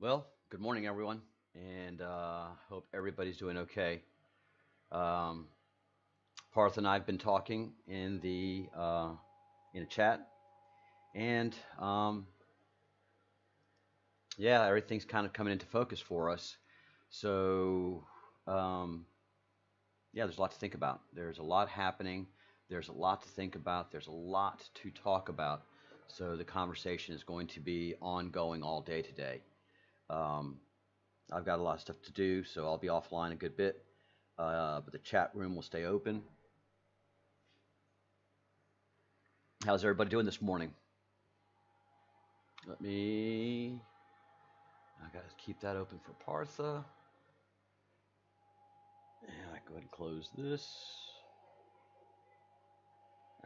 Well, good morning, everyone, and hope everybody's doing okay. Um, Partha and I have been talking in a chat, and yeah, everything's kind of coming into focus for us. So um, yeah, there's a lot to think about. There's a lot happening. There's a lot to think about. There's a lot to talk about. So the conversation is going to be ongoing all day today. Um, I've got a lot of stuff to do, so I'll be offline a good bit. But the chat room will stay open. How's everybody doing this morning? Let me. I gotta keep that open for Partha. And I go ahead and close this.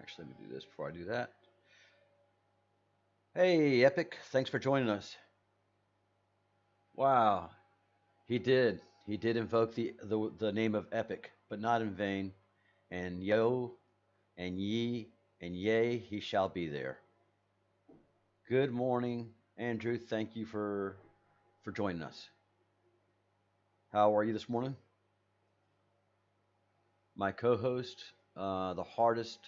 Actually, let me do this before I do that. Hey, Epic, thanks for joining us. Wow, he did. He did invoke the name of Epic, but not in vain. And yo, and ye, and yea, he shall be there. Good morning, Andrew. Thank you for joining us. How are you this morning? My co-host, the hardest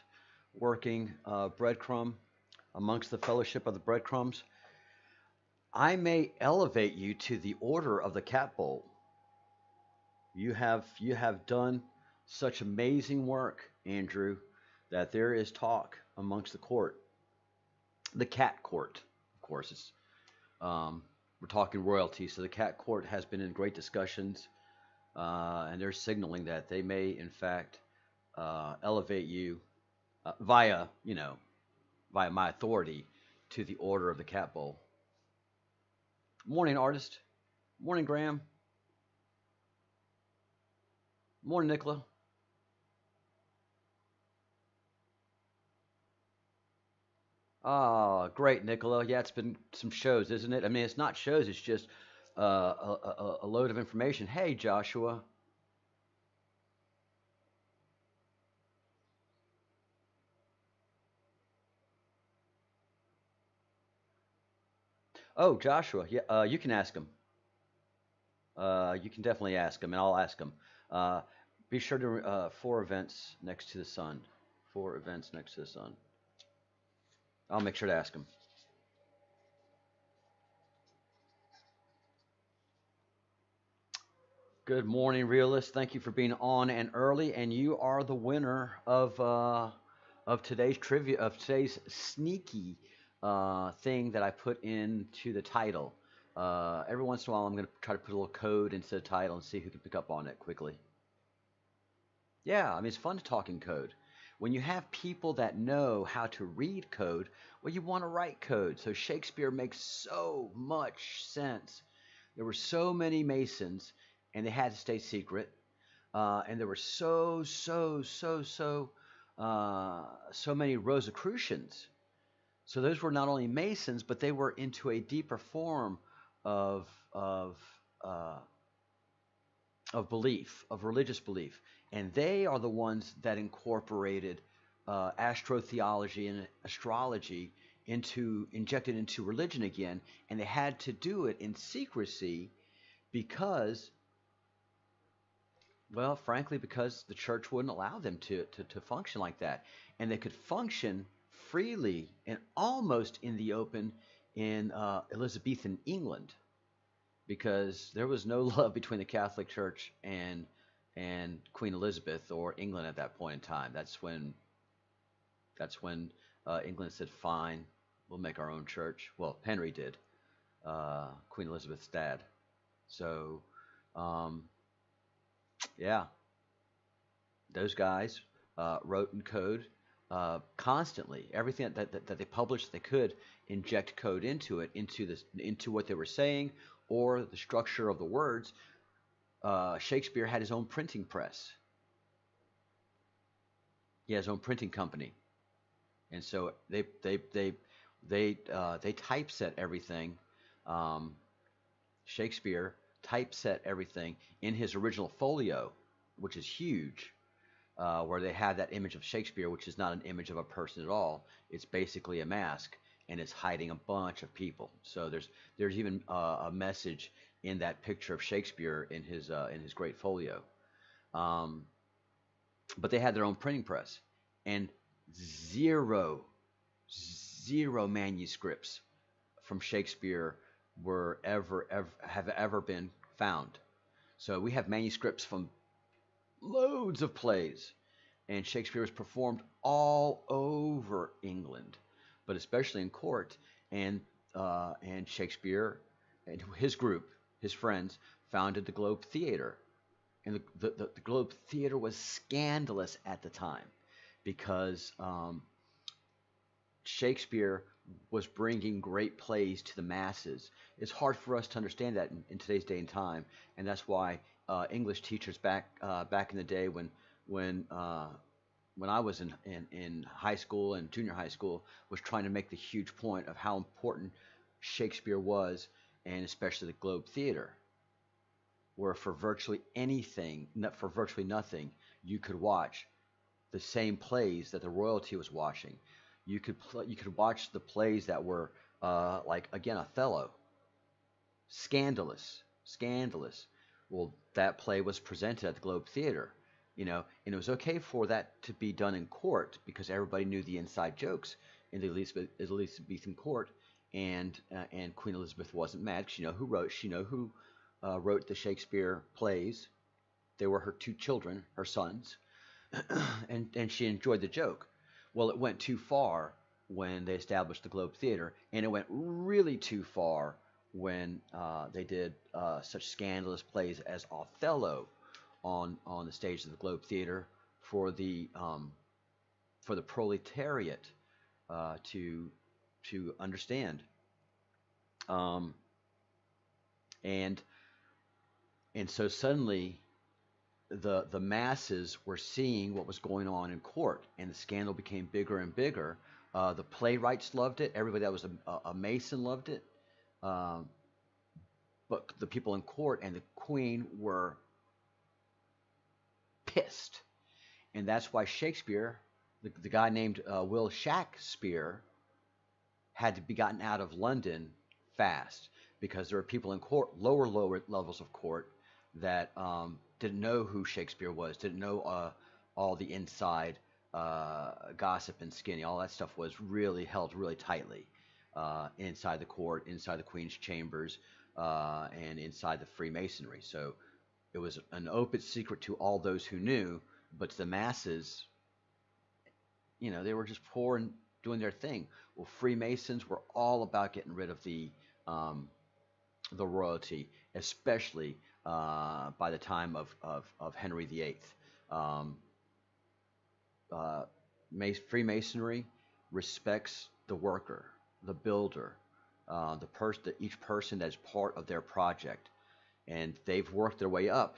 working breadcrumb amongst the fellowship of the breadcrumbs. I may elevate you to the order of the cat bowl. You have done such amazing work, Andrew, that there is talk amongst the court, the cat court. Of course, it's we're talking royalty, so the cat court has been in great discussions, and they're signaling that they may, in fact, elevate you via my authority to the order of the cat bowl. Morning, artist. Morning, Graham. Morning, Nicola. Ah, great, Nicola. Yeah, it's been some shows, isn't it? I mean, it's not shows, it's just a load of information. Hey, Joshua. Oh, Joshua. Yeah, you can ask him. You can definitely ask him, and I'll ask him. Uh, be sure to four events next to the sun. Four events next to the sun. I'll make sure to ask him. Good morning, realist. Thank you for being on and early, and you are the winner of today's trivia of today's sneaky thing that I put into the title. Every once in a while, I'm going to try to put a little code into the title and see who can pick up on it quickly. Yeah, I mean, it's fun to talk in code. When you have people that know how to read code, well, you want to write code. So Shakespeare makes so much sense. There were so many Masons, and they had to stay secret. And there were so many Rosicrucians. So those were not only Masons, but they were into a deeper form of of uh, of belief, of religious belief, and they are the ones that incorporated astrotheology and astrology injected into religion again, and they had to do it in secrecy because, well, frankly, because the church wouldn't allow them to function like that, and they could function freely and almost in the open in Elizabethan England because there was no love between the Catholic Church and Queen Elizabeth or England at that point in time. That's when England said, "Fine, we'll make our own church." Well, Henry did, Queen Elizabeth's dad. So, um, yeah, those guys wrote in code constantly. Everything that they published, they could inject code into it, into what they were saying, or the structure of the words. Shakespeare had his own printing press. He had his own printing company, and so they typeset everything. Um, Shakespeare typeset everything in his original folio, which is huge, where they have that image of Shakespeare, which is not an image of a person at all. It's basically a mask, and it's hiding a bunch of people. So there's even a message in that picture of Shakespeare in his great folio. Um, but they had their own printing press, and zero zero manuscripts from Shakespeare were ever have ever been found. So we have manuscripts from loads of plays, and Shakespeare was performed all over England, but especially in court. And Shakespeare and his group, his friends, founded the Globe Theater, and the Globe Theater was scandalous at the time because Shakespeare was bringing great plays to the masses. It's hard for us to understand that in today's day and time, and that's why English teachers back in the day when when I was in high school and junior high school was trying to make the huge point of how important Shakespeare was, and especially the Globe Theater, where for virtually anything, not for virtually nothing, you could watch the same plays that the royalty was watching. You could watch the plays that were like again Othello, scandalous, scandalous. Well, that play was presented at the Globe Theater, and it was okay for that to be done in court because everybody knew the inside jokes in the Elizabethan court, and Queen Elizabeth wasn't mad. She know who wrote the Shakespeare plays. They were her two children, her sons, and she enjoyed the joke. Well, it went too far when they established the Globe Theater, and it went really too far when they did such scandalous plays as Othello on the stage of the Globe Theater for the proletariat to understand, um, and and so suddenly the masses were seeing what was going on in court, and the scandal became bigger and bigger. The playwrights loved it. Everybody that was a Mason loved it. Um, but the people in court and the Queen were pissed, and that's why Shakespeare, the guy named Will Shakespeare, had to be gotten out of London fast because there were people in court, lower levels of court, that didn't know who Shakespeare was, didn't know all the inside gossip and skinny. All that stuff was really held really tightly inside the court, inside the Queen's chambers, and inside the Freemasonry. So it was an open secret to all those who knew, but to the masses, they were just poor and doing their thing. Well, Freemasons were all about getting rid of the royalty, especially by the time of Henry VIII. Um, uh, Freemasonry respects the worker, the builder, each person that's part of their project, and they've worked their way up.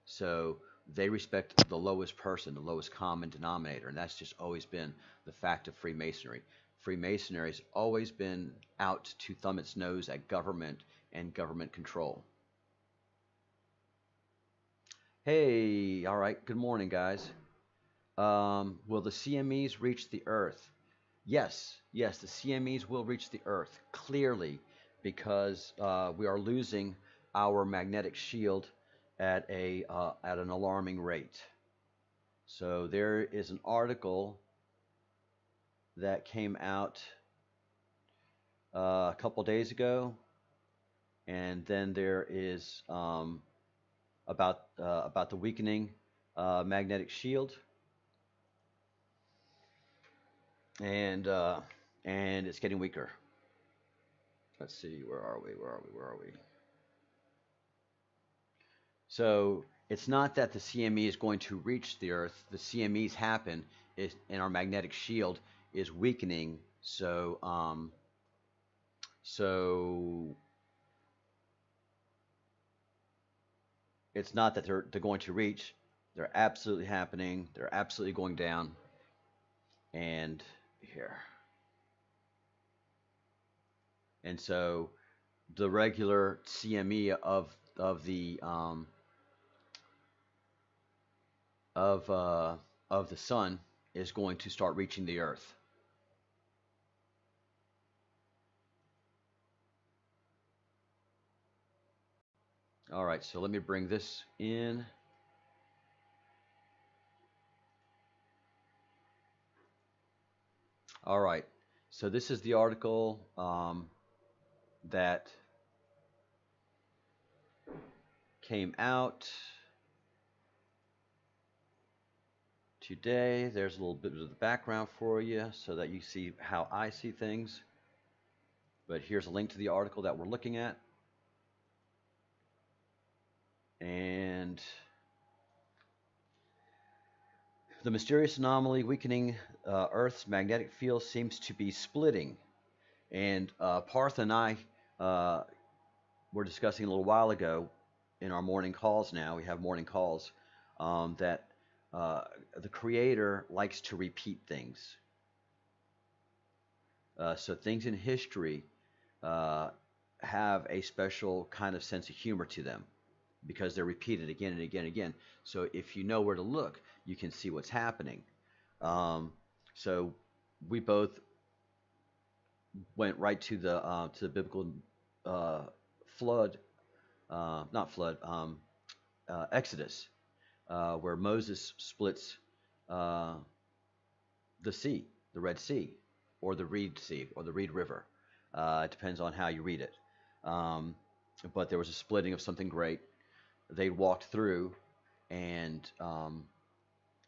So they respect the lowest person, the lowest common denominator, and that's just always been the fact of Freemasonry. Freemasonry has always been out to thumb its nose at government and government control. Hey, all right, good morning, guys. Will the CMEs reach the Earth? Yes, yes, the CMEs will reach the Earth clearly because we are losing our magnetic shield at an alarming rate. So there is an article that came out a couple days ago, and then there is about the weakening magnetic shield, and and it's getting weaker. Let's see, where are we? Where are we? Where are we? So it's not that the CME is going to reach the Earth. The CMEs happen, and our magnetic shield is weakening. So it's not that they're going to reach. They're absolutely happening. They're absolutely going down. And here. And so the regular CME of the sun is going to start reaching the Earth. All right, so let me bring this in. All right, so this is the article that came out today. There's a little bit of the background for you so that you see how I see things. But here's a link to the article that we're looking at. And the mysterious anomaly weakening Earth's magnetic field seems to be splitting. And Partha and I were discussing a little while ago in our morning calls now. We have morning calls that uh, the Creator likes to repeat things. So things in history uh, have a special kind of sense of humor to them because they're repeated again and again and again. So if you know where to look, you can see what's happening. Um, so we both went right to the biblical uh, flood, not flood, Exodus, where Moses splits uh, the sea, the Red Sea, or the Reed Sea, or the Reed River. It depends on how you read it. Um, but there was a splitting of something great. They walked through, and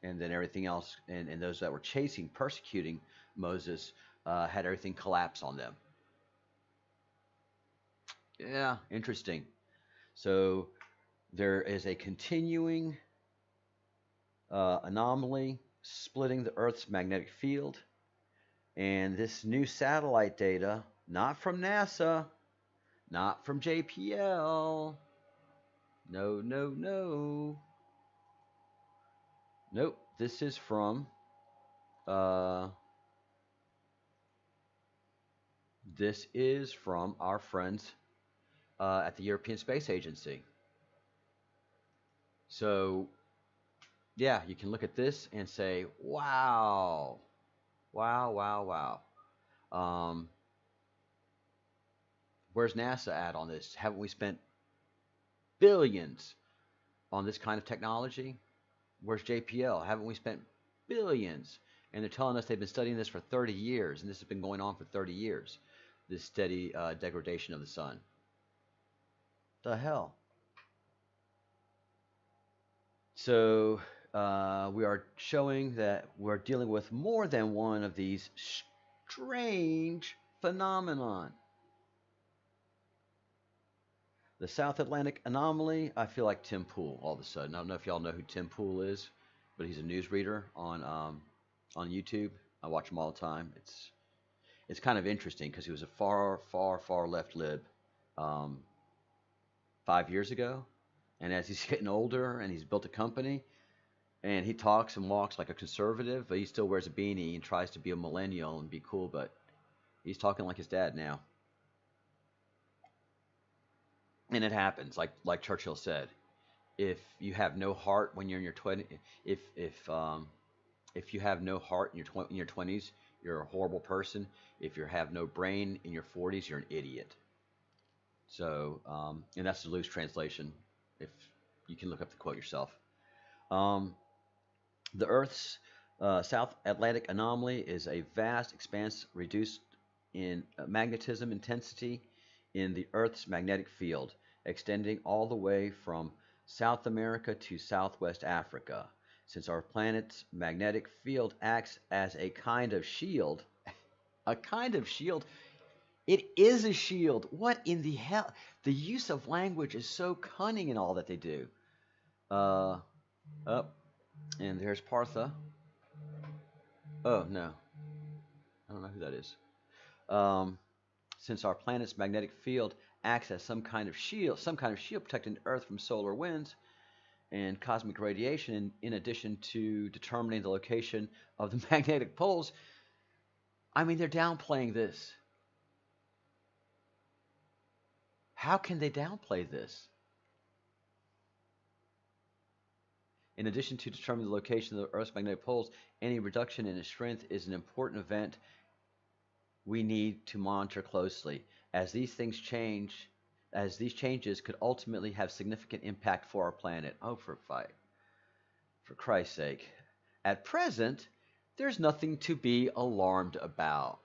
then everything else, and those that were chasing, persecuting Moses, had everything collapse on them. Yeah, interesting. So there is a continuing anomaly splitting the Earth's magnetic field. And this new satellite data, not from NASA, not from JPL. No, no, no. Nope. This is from uh, our friends at the European Space Agency. So yeah, you can look at this and say, wow, wow, wow, wow. Where's NASA at on this? Haven't we spent billions on this kind of technology? Where's JPL? Haven't we spent billions? And they're telling us they've been studying this for 30 years, and this has been going on for 30 years, this steady degradation of the sun. The hell? So we are showing that we're dealing with more than one of these strange phenomenon. The South Atlantic anomaly, I feel like Tim Pool all of a sudden. I don't know if y'all know who Tim Pool is, but he's a newsreader on YouTube. I watch him all the time. It's kind of interesting because he was a far, far, far left lib um, 5 years ago, and as he's getting older and he's built a company, and he talks and walks like a conservative, but he still wears a beanie and tries to be a millennial and be cool, but he's talking like his dad now. And it happens, like Churchill said. If you have no heart when you're in your 20, if you have no heart in your 20s, you're a horrible person. If you have no brain in your 40s, you're an idiot. So, and that's the loose translation. If you can look up the quote yourself. Um, the Earth's South Atlantic anomaly is a vast expanse reduced in magnetism intensity in the Earth's magnetic field, extending all the way from South America to Southwest Africa. Since our planet's magnetic field acts as a kind of shield, a kind of shield, it is a shield. What in the hell? The use of language is so cunning in all that they do. Up, and there's Partha. Oh no, I don't know who that is. Um, since our planet's magnetic field acts as some kind of shield protecting the Earth from solar winds and cosmic radiation, in addition to determining the location of the magnetic poles. I mean, they're downplaying this. How can they downplay this? In addition to determining the location of the Earth's magnetic poles, any reduction in its strength is an important event we need to monitor closely. As these things change, as these changes could ultimately have significant impact for our planet. Oh, for Christ's sake. At present, there's nothing to be alarmed about.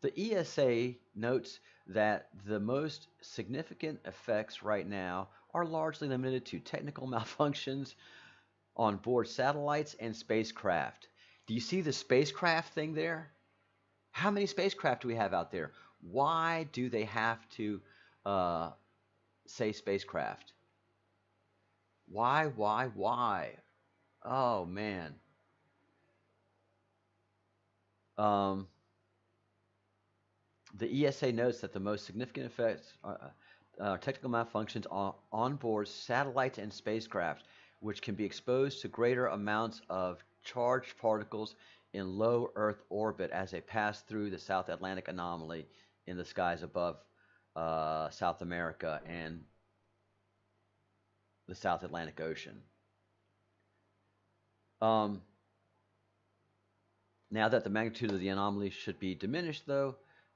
The ESA notes that the most significant effects right now are largely limited to technical malfunctions on board satellites and spacecraft. Do you see the spacecraft thing there? How many spacecraft do we have out there? Why do they have to uh, say spacecraft? Why? Oh, man. Um, the ESA notes that the most significant effects are technical malfunctions on board satellites and spacecraft, which can be exposed to greater amounts of charged particles in low Earth orbit as they pass through the South Atlantic anomaly in the skies above South America and the South Atlantic Ocean. Um, Now that the magnitude of the anomaly should be diminished, though,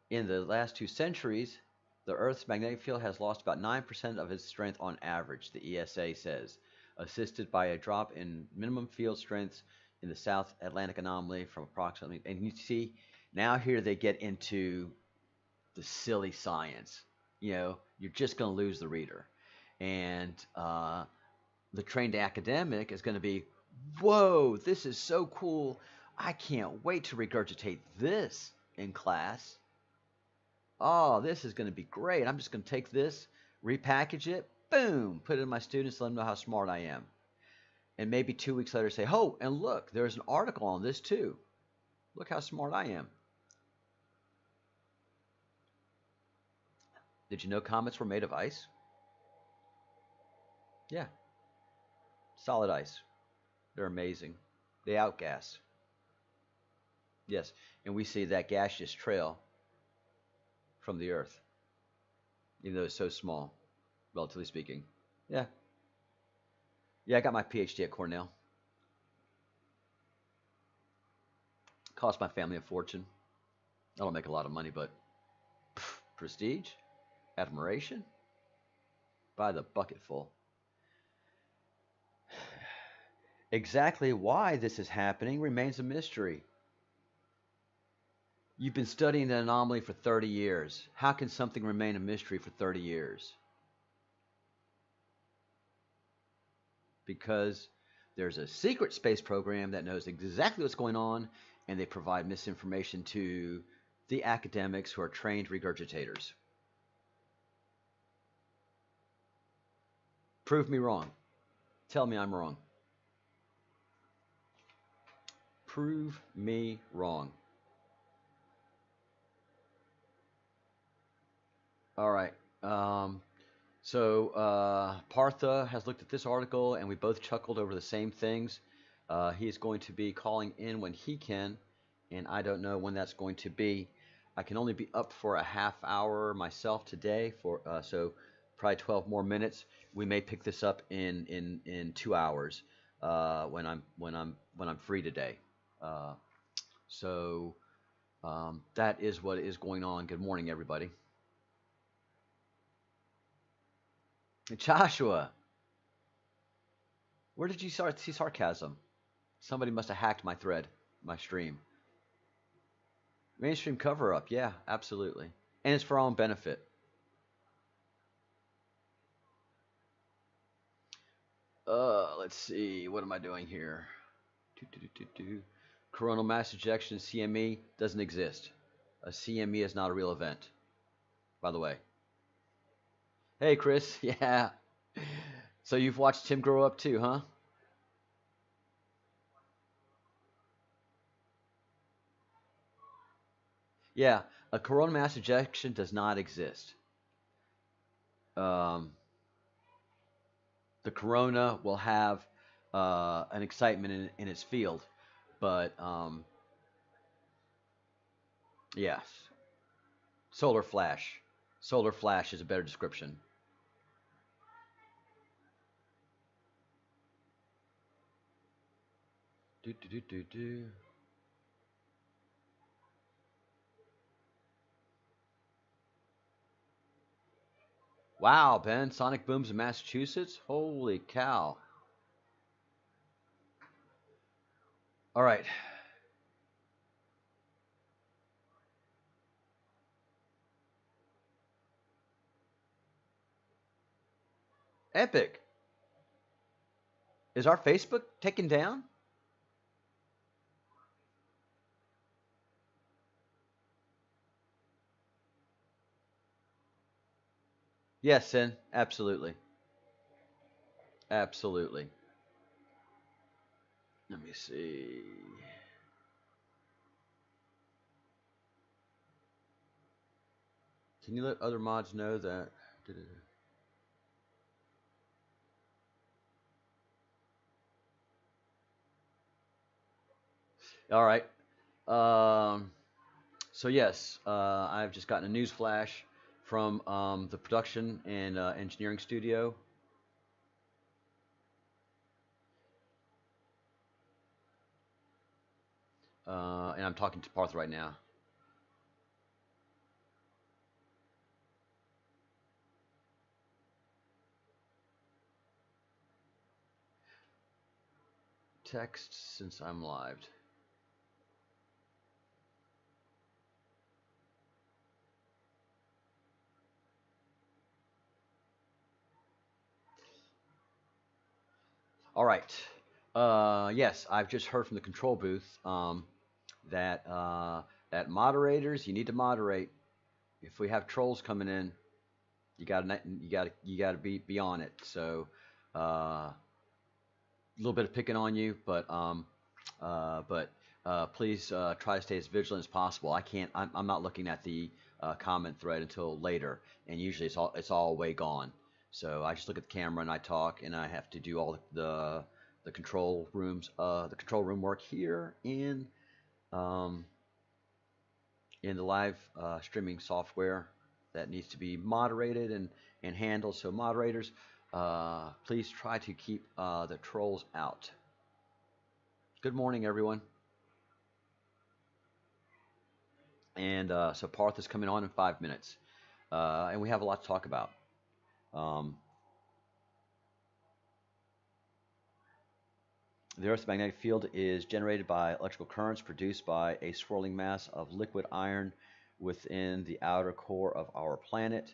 in the last 2 centuries, the Earth's magnetic field has lost about 9% of its strength on average, the ESA says, assisted by a drop in minimum field strengths in the South Atlantic anomaly from approximately. And you see, now here they get into the silly science. You're just going to lose the reader. And the trained academic is going to be, whoa, this is so cool. I can't wait to regurgitate this in class. Oh, this is going to be great. I'm just going to take this, repackage it, boom, put it in my students, let them know how smart I am. And maybe 2 weeks later say, oh, and look, there's an article on this too. Look how smart I am. Did you know comets were made of ice? Yeah, solid ice. They're amazing. They outgas. Yes, and we see that gaseous trail from the Earth, even though it's so small, relatively speaking. Yeah. Yeah, I got my PhD at Cornell. Cost my family a fortune. I don't make a lot of money, but prestige, admiration, by the bucketful. Exactly why this is happening remains a mystery. You've been studying the anomaly for 30 years. How can something remain a mystery for 30 years? Because there's a secret space program that knows exactly what's going on, and they provide misinformation to the academics who are trained regurgitators. Prove me wrong. Tell me I'm wrong. Prove me wrong. All right. Partha has looked at this article, and we both chuckled over the same things. He is going to be calling in when he can, and I don't know when that's going to be. I can only be up for a half hour myself today, so probably 12 more minutes. We may pick this up in 2 hours when I'm free today. Uh, that is what is going on. Good morning, everybody. Joshua, where did you start see sarcasm? Somebody must have hacked my thread, my stream. Mainstream cover up, yeah, absolutely. And it's for our own benefit. Let's see, what am I doing here? Coronal mass ejection, CME, doesn't exist. A CME is not a real event, by the way. Hey, Chris, yeah. So you've watched Tim grow up too, huh? Yeah, a coronal mass ejection does not exist. Um, the corona will have an excitement in its field, but yes, solar flash. Solar flash is a better description. Do, do, do, do, do. Wow, Ben, Sonic Booms in Massachusetts? Holy cow. All right. Epic. Is our Facebook taken down? Yes, Sin. Absolutely. Absolutely. Let me see. Can you let other mods know that? All right. Um, so yes, I've just gotten a news flash from the production and engineering studio, and I'm talking to Partha right now. Text since I'm live. All right. Yes, I've just heard from the control booth that that moderators, you need to moderate. If we have trolls coming in, you gotta be on it. So a little bit of picking on you, but please try to stay as vigilant as possible. I can't. I'm not looking at the comment thread until later, and usually it's all way gone. So I just look at the camera and I talk, and I have to do all the the control room work here um, in the live streaming software that needs to be moderated and handled. So moderators, please try to keep the trolls out. Good morning, everyone. And so Parth is coming on in 5 minutes, and we have a lot to talk about. Um, the Earth's magnetic field is generated by electrical currents produced by a swirling mass of liquid iron within the outer core of our planet.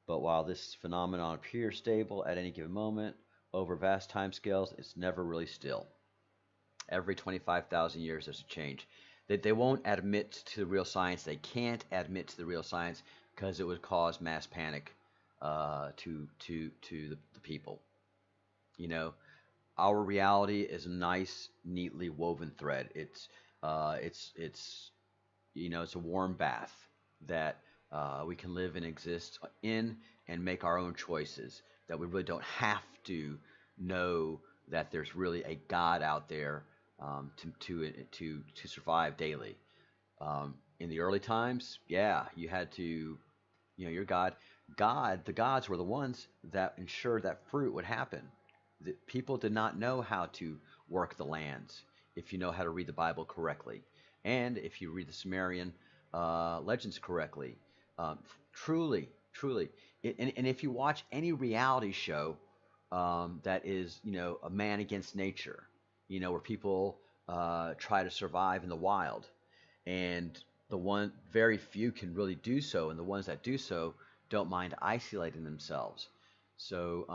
But while this phenomenon appears stable at any given moment, over vast timescales, it's never really still. Every 25,000 years, there's a change. They won't admit to the real science. They can't admit to the real science because it would cause mass panic to the people. You know, our reality is a nice, neatly woven thread. It's it's a warm bath that we can live and exist in and make our own choices. That we really don't have to know that there's really a God out there to survive daily. In the early times, yeah, you had to, your God. The gods were the ones that ensured that fruit would happen. The people did not know how to work the lands if you know how to read the Bible correctly. And if you read the Sumerian legends correctly. Truly, truly. And if you watch any reality show that is, a man against nature, where people try to survive in the wild, and very few can really do so, and the ones that do so don't mind isolating themselves. So,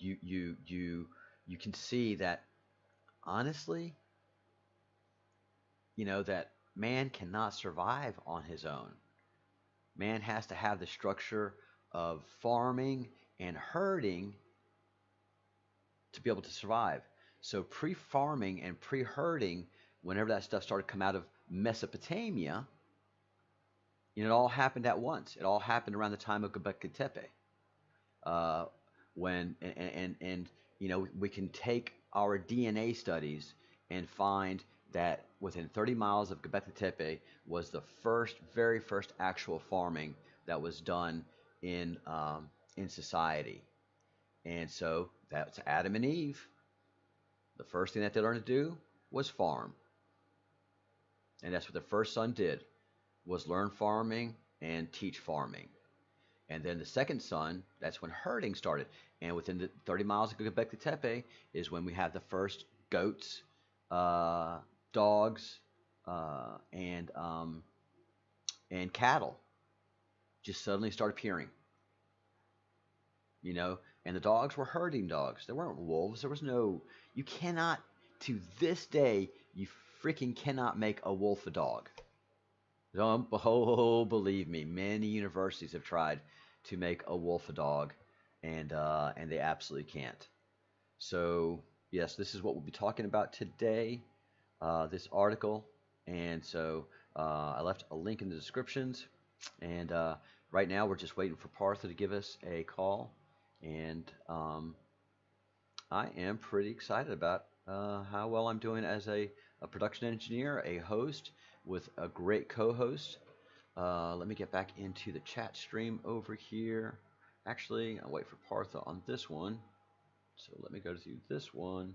you can see that honestly, that man cannot survive on his own. Man has to have the structure of farming and herding to be able to survive. So pre-farming and pre-herding, whenever that stuff started to come out of Mesopotamia, it all happened at once. It all happened around the time of Göbekli Tepe. Uh, and we can take our DNA studies and find that within 30 miles of Göbekli Tepe was the very first actual farming that was done in society. And so that's Adam and Eve. The first thing that they learned to do was farm, and that's what the first son did, was learn farming and teach farming. And then the second son, that's when herding started. And within the 30 miles of Göbekli Tepe is when we have the first goats, uh, dogs, and cattle just suddenly start appearing. You know, and the dogs were herding dogs. There weren't wolves. There was no. You cannot, to this day, you freaking cannot make a wolf a dog. Don't believe me. Many universities have tried to make a wolf a dog, and they absolutely can't. So yes, this is what we'll be talking about today. This article, and so I left a link in the descriptions. And right now we're just waiting for Partha to give us a call, and I am pretty excited about how well I'm doing as a production engineer, a host with a great co-host. Let me get back into the chat stream over here. Actually, I'll wait for Partha on this one. So let me go to this one.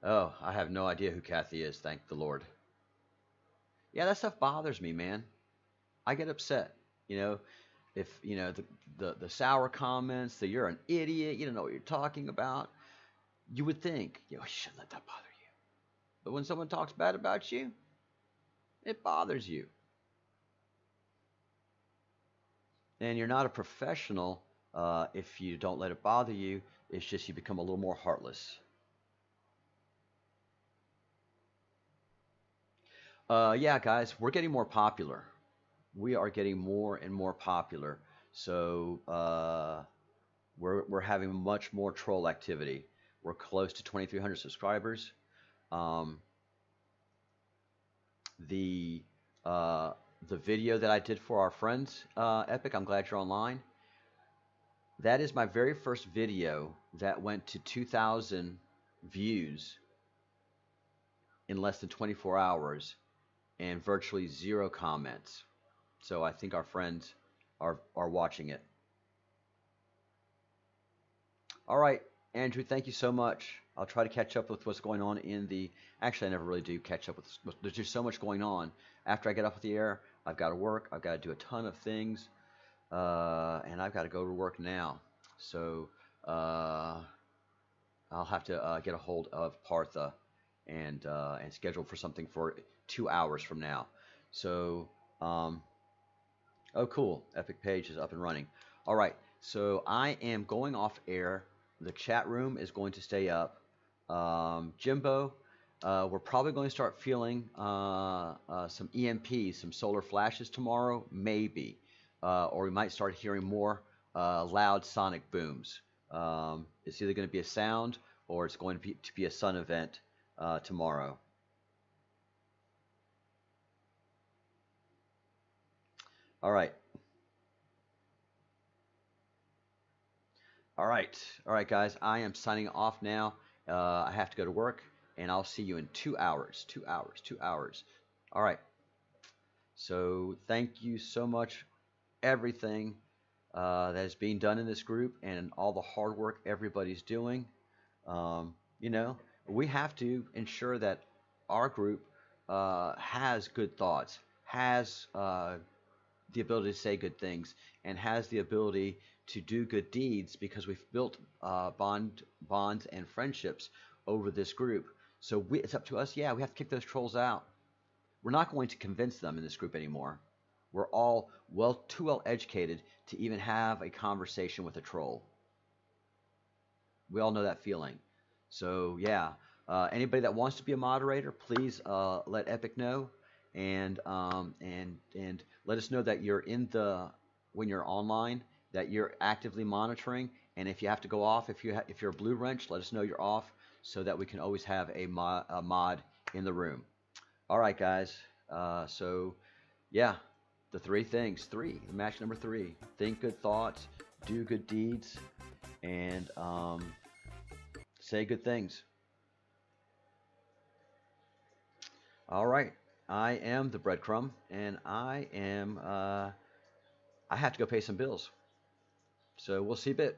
Oh, I have no idea who Kathy is, thank the Lord. Yeah, that stuff bothers me, man. I get upset. You know, if the sour comments that you're an idiot, you don't know what you're talking about. You would think, you shouldn't let that bother you. But when someone talks bad about you, it bothers you. And you're not a professional if you don't let it bother you. It's just you become a little more heartless. Yeah, guys, we're getting more popular. We are getting more and more popular. So we're having much more troll activity. We're close to 2,300 subscribers. Um, the uh, the video that I did for our friends, Epic, I'm glad you're online. That is my very first video that went to 2,000 views in less than 24 hours and virtually zero comments. So I think our friends are watching it. All right, Andrew, thank you so much. I'll try to catch up with what's going on in the. Actually, I never really do catch up with. There's just so much going on. After I get off the air, I've got to work. I've got to do a ton of things, and I've got to go to work now. So I'll have to get a hold of Partha and schedule for something for 2 hours from now. So oh, cool. Epic page is up and running. All right. So I am going off air. The chat room is going to stay up. Jimbo, we're probably going to start feeling some EMPs, some solar flashes tomorrow, maybe. Or we might start hearing more loud sonic booms. It's either going to be a sound or it's going to be a sun event tomorrow. All right. All right. All right, guys. I am signing off now. I have to go to work, and I'll see you in 2 hours. 2 hours. 2 hours. All right. So thank you so much, everything that is being done in this group and all the hard work everybody's doing. You know, we have to ensure that our group has good thoughts, has the ability to say good things, and has the ability to do good deeds because we've built bonds and friendships over this group. So it's up to us. Yeah, we have to kick those trolls out. We're not going to convince them in this group anymore. We're all too well educated to even have a conversation with a troll. We all know that feeling. So yeah, anybody that wants to be a moderator, please let Epic know, and let us know that you're when you're online, that you're actively monitoring. And if you have to go off, if you're a blue wrench, let us know you're off so that we can always have a mod in the room. All right, guys. So yeah, the three things. Match number 3. Think good thoughts, do good deeds, and say good things. All right. I am the breadcrumb, and I have to go pay some bills. So we'll see a bit.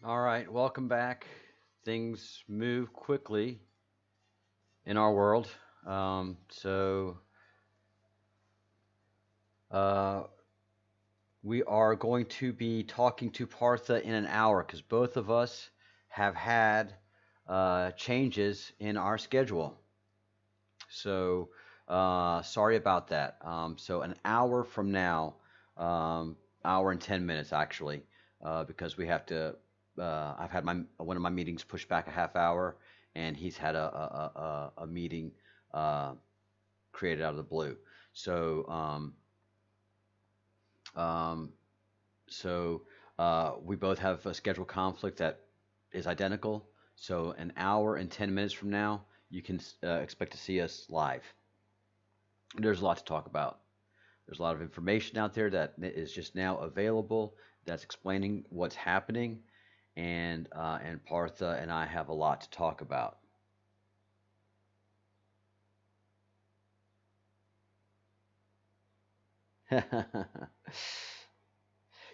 All right, welcome back. Things move quickly in our world. So uh, we are going to be talking to Partha in an hour because both of us have had changes in our schedule. So sorry about that. So an hour from now, hour and 10 minutes actually, because we have to. I've had my one of my meetings pushed back a half hour, and he's had a meeting uh, created out of the blue. So um, we both have a schedule conflict that is identical. So an hour and 10 minutes from now, you can expect to see us live. There's a lot to talk about. There's a lot of information out there that is just now available that's explaining what's happening, and Partha and I have a lot to talk about.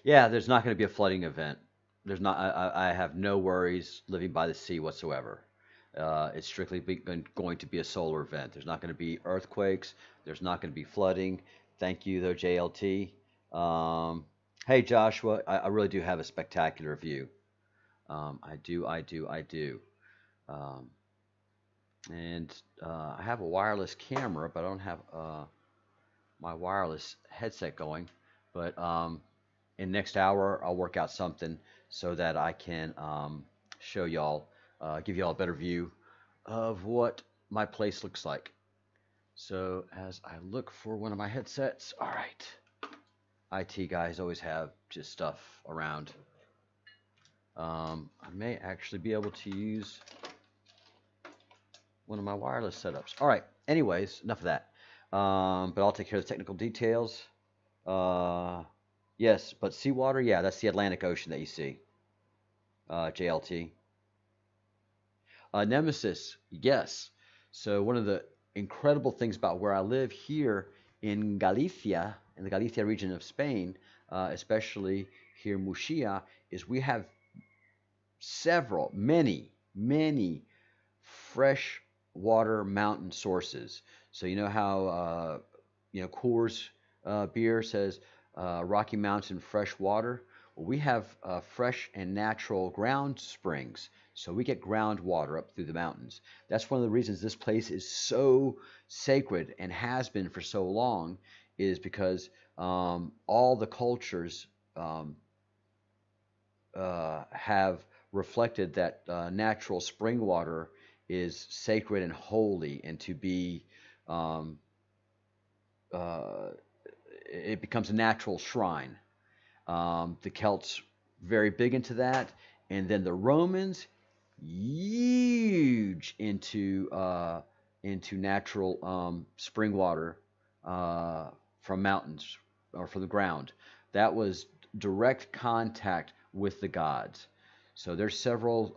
Yeah, there's not going to be a flooding event. There's not. I have no worries living by the sea whatsoever. It's strictly going to be a solar event. There's not going to be earthquakes. There's not going to be flooding. Thank you, though, JLT. Um, hey, Joshua, I really do have a spectacular view. I do. Um, and I have a wireless camera, but I don't have my wireless headset going. But in next hour, I'll work out something so that I can show y'all, give y'all a better view of what my place looks like. So as I look for one of my headsets, all right, IT guys always have just stuff around. I may actually be able to use one of my wireless setups. All right, anyways, enough of that. But I'll take care of the technical details. Uh, yes, but seawater, yeah, that's the Atlantic Ocean that you see, JLT. Nemesis, yes. So one of the incredible things about where I live here in Galicia, in the Galicia region of Spain, especially here in Murcia, is we have many fresh water mountain sources. So you know how Coors beer says Rocky Mountain fresh water. Well, we have fresh and natural ground springs, so we get groundwater up through the mountains. That's one of the reasons this place is so sacred and has been for so long, is because all the cultures have reflected that natural spring water is sacred and holy, and to be um, uh, it becomes a natural shrine. The Celts very big into that, and then the Romans huge into natural spring water from mountains or from the ground. That was direct contact with the gods. So there's several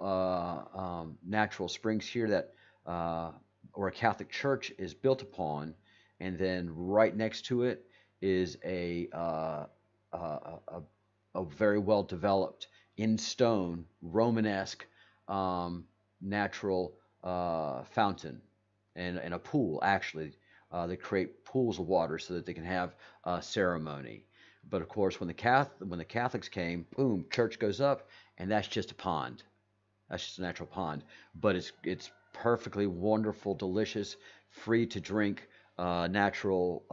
natural springs here that or a Catholic church is built upon, and then right next to it is a, a very well developed in stone Romanesque um, natural fountain and a pool actually. They create pools of water so that they can have a ceremony. But of course, when the Catholics came, boom, church goes up, and that's just a pond. That's just a natural pond. But it's perfectly wonderful, delicious, free to drink natural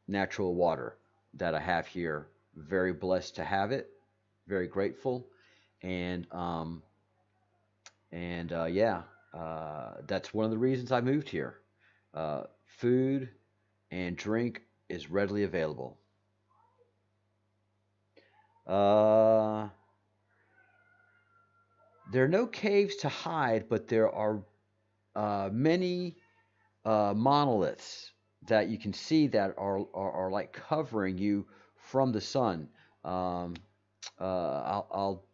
water that I have here. Very blessed to have it. Very grateful, and yeah, that's one of the reasons I moved here. Food and drink is readily available. Uh, there are no caves to hide, but there are many monoliths that you can see that are like covering you from the sun. Um, I'll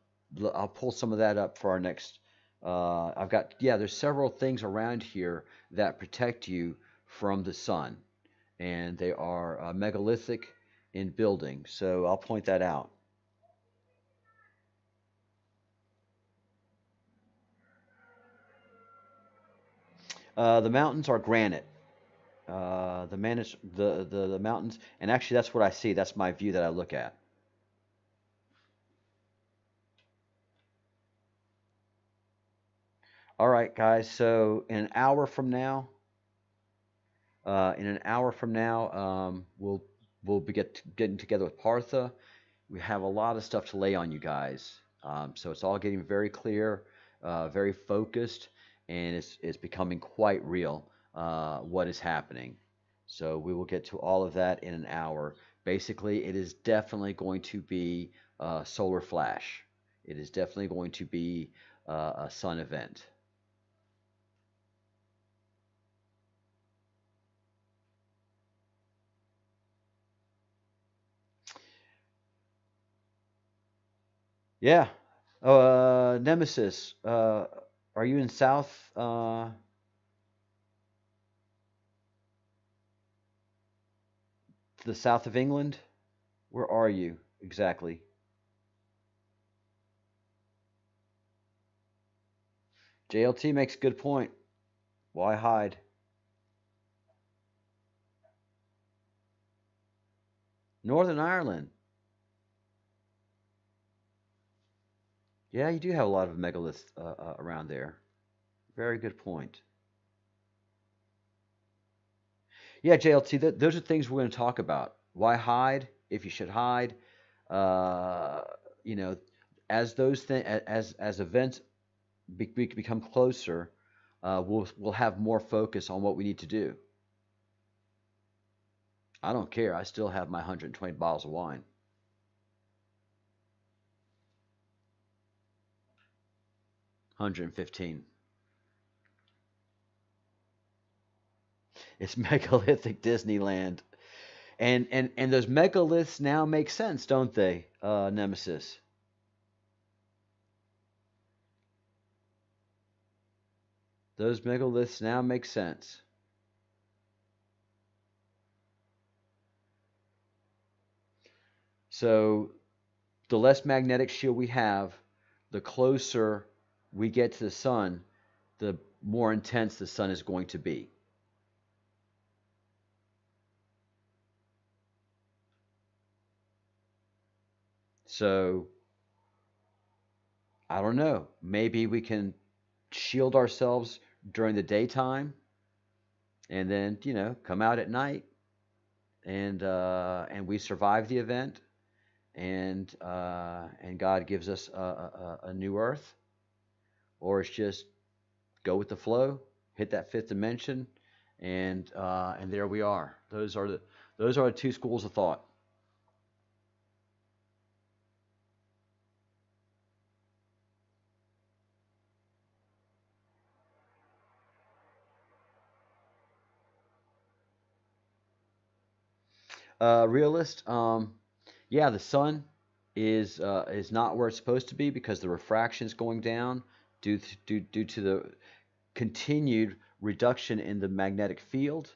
pull some of that up for our next. I've got yeah. There's several things around here that protect you from the sun, and they are megalithic in building. So I'll point that out. The mountains are granite. The mountains, and actually that's what I see. That's my view that I look at. All right, guys. So in an hour from now, we'll be getting together with Partha. We have a lot of stuff to lay on you guys. So it's all getting very clear, very focused, and it's becoming quite real what is happening. So we will get to all of that in an hour. Basically, it is definitely going to be a solar flash. It is definitely going to be a sun event. Yeah. Nemesis, are you in the south of England? Where are you exactly? JLT makes a good point. Why hide? Northern Ireland. Yeah, you do have a lot of megaliths around there. Very good point. Yeah, JLT, those are things we're going to talk about. Why hide? If you should hide. Uh, you know, as those things, as events become closer, we'll have more focus on what we need to do. I don't care. I still have my 120 bottles of wine. 115. It's megalithic Disneyland. And those megaliths now make sense, don't they, Nemesis? Those megaliths now make sense. So the less magnetic shield we have, the closer we get to the sun, the more intense the sun is going to be. So I don't know. Maybe we can shield ourselves during the daytime and then, come out at night and we survive the event and God gives us a new earth, or it's just go with the flow, hit that fifth dimension, and there we are. Those are the two schools of thought. Realist, yeah, the sun is not where it's supposed to be because the refraction is going down due to the continued reduction in the magnetic field.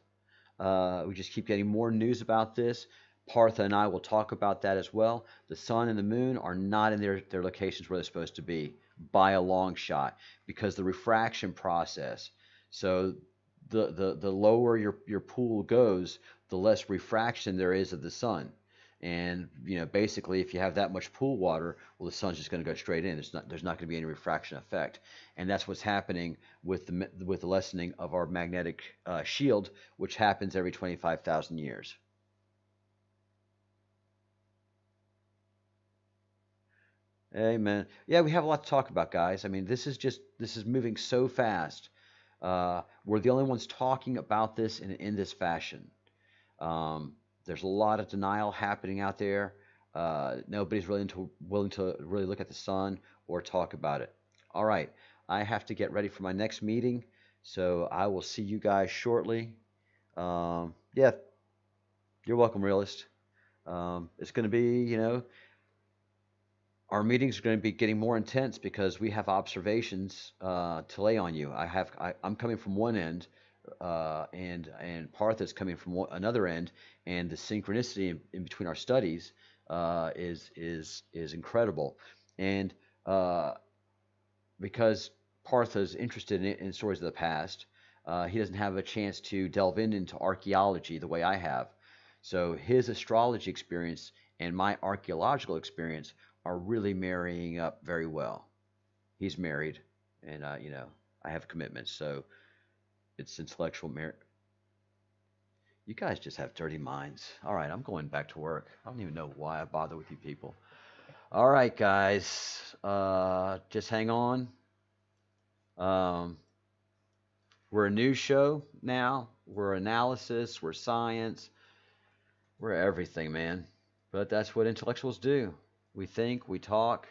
We just keep getting more news about this. Partha and I will talk about that as well. The sun and the moon are not in their locations where they're supposed to be by a long shot because the refraction process. So the lower your pool goes, the less refraction there is of the sun. And basically, if you have that much pool water, well, the sun's just going to go straight in. There's not going to be any refraction effect, and that's what's happening with the lessening of our magnetic shield, which happens every 25,000 years. Amen. Yeah, we have a lot to talk about, guys. I mean, this is moving so fast. We're the only ones talking about this in this fashion. There's a lot of denial happening out there. Nobody's really willing to really look at the sun or talk about it. All right, I have to get ready for my next meeting, so I will see you guys shortly. Yeah, you're welcome, realist. It's going to be, our meetings are going to be getting more intense because we have observations to lay on you. I'm coming from one end, and Partha is coming from another end, and the synchronicity in between our studies is incredible, and because Partha is interested in stories of the past, He doesn't have a chance to delve into archaeology the way I have. So his astrology experience and my archaeological experience are really marrying up very well. He's married, and I have commitments, so it's intellectual merit. You guys just have dirty minds. All right, I'm going back to work. I don't even know why I bother with you people. All right, guys, just hang on. Um, we're a news show now. We're analysis. We're science. We're everything, man. But that's what intellectuals do. We think, we talk,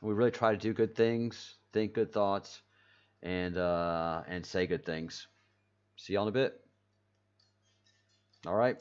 we really try to do good things, think good thoughts, and say good things. See y'all in a bit. All right.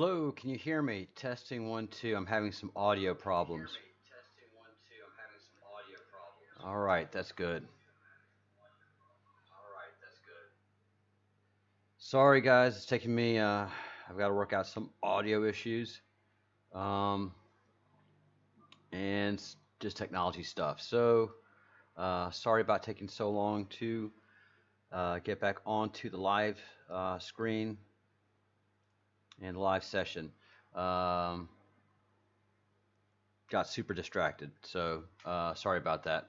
Hello, can you hear me? Testing one, two. I'm having some audio problems. All right, that's good. Sorry, guys, it's taking me. I've got to work out some audio issues, um, and just technology stuff. So, sorry about taking so long to get back onto the live screen and live session. Um, got super distracted, so sorry about that.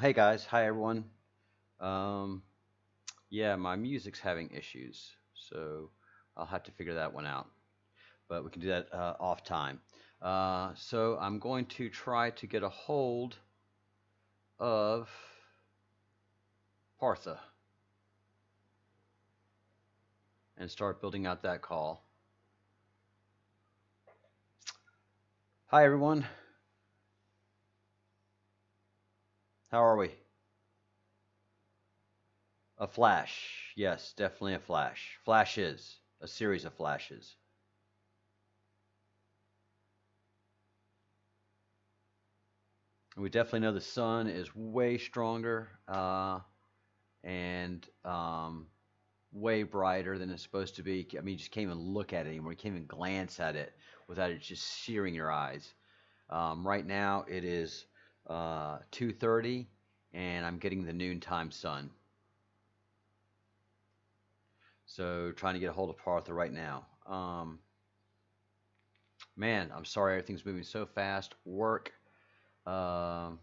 Hey guys, hi everyone. Um, yeah, my music's having issues, so I'll have to figure that one out. But we can do that off time. So I'm going to try to get a hold of Partha and start building out that call. Hi everyone, how are we? A flash, yes, definitely a flash. Flashes, a series of flashes. We definitely know the sun is way stronger and way brighter than it's supposed to be. I mean, you just can't even look at it anymore. You can't even glance at it without it just searing your eyes. Right now it is 2:30, and I'm getting the noontime sun. So trying to get a hold of Partha right now. Man, I'm sorry everything's moving so fast. Work um,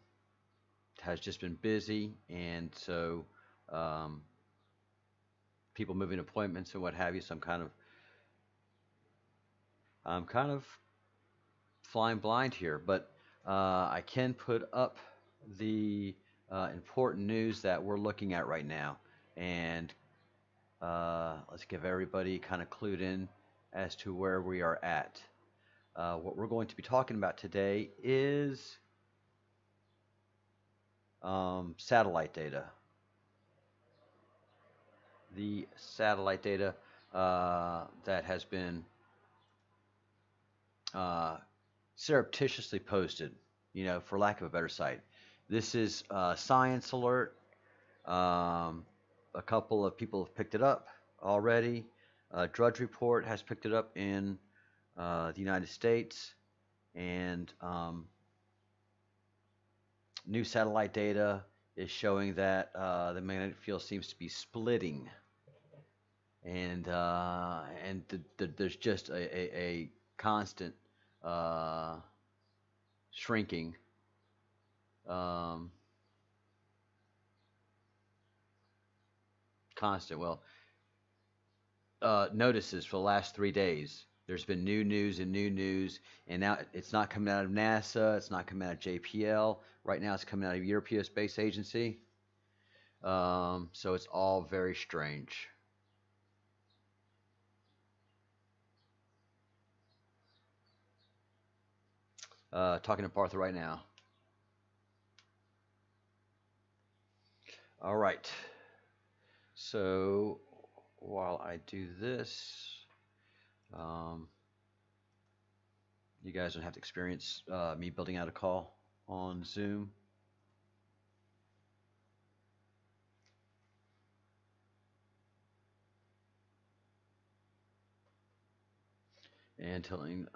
has just been busy, and so um, people moving appointments and what have you. So I'm kind of flying blind here, but I can put up the important news that we're looking at right now, and let's give everybody kind of clued in as to where we are at. What we're going to be talking about today is satellite data. The satellite data that has been uh, surreptitiously posted, for lack of a better site. This is Science Alert. Um, a couple of people have picked it up already. Drudge Report has picked it up in the United States, and new satellite data is showing that the magnetic field seems to be splitting, and there's just a constant uh, shrinking. Um, constant. Well, notices for the last 3 days. There's been new news and new news, and now it's not coming out of NASA. It's not coming out of JPL. Right now, it's coming out of European Space Agency. So it's all very strange. Talking to Partha right now. All right. So while I do this, um, you guys don't have to experience me building out a call on Zoom. And telling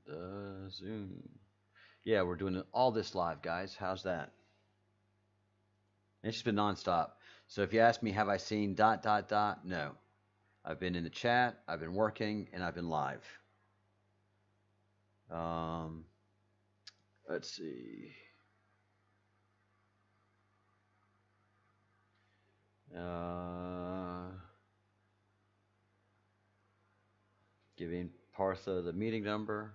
the Zoom. Yeah, we're doing all this live, guys. How's that? It's just been nonstop. So if you ask me, have I seen dot dot dot? No. I've been in the chat, I've been working, and I've been live. Um, let's see. Giving Partha the meeting number.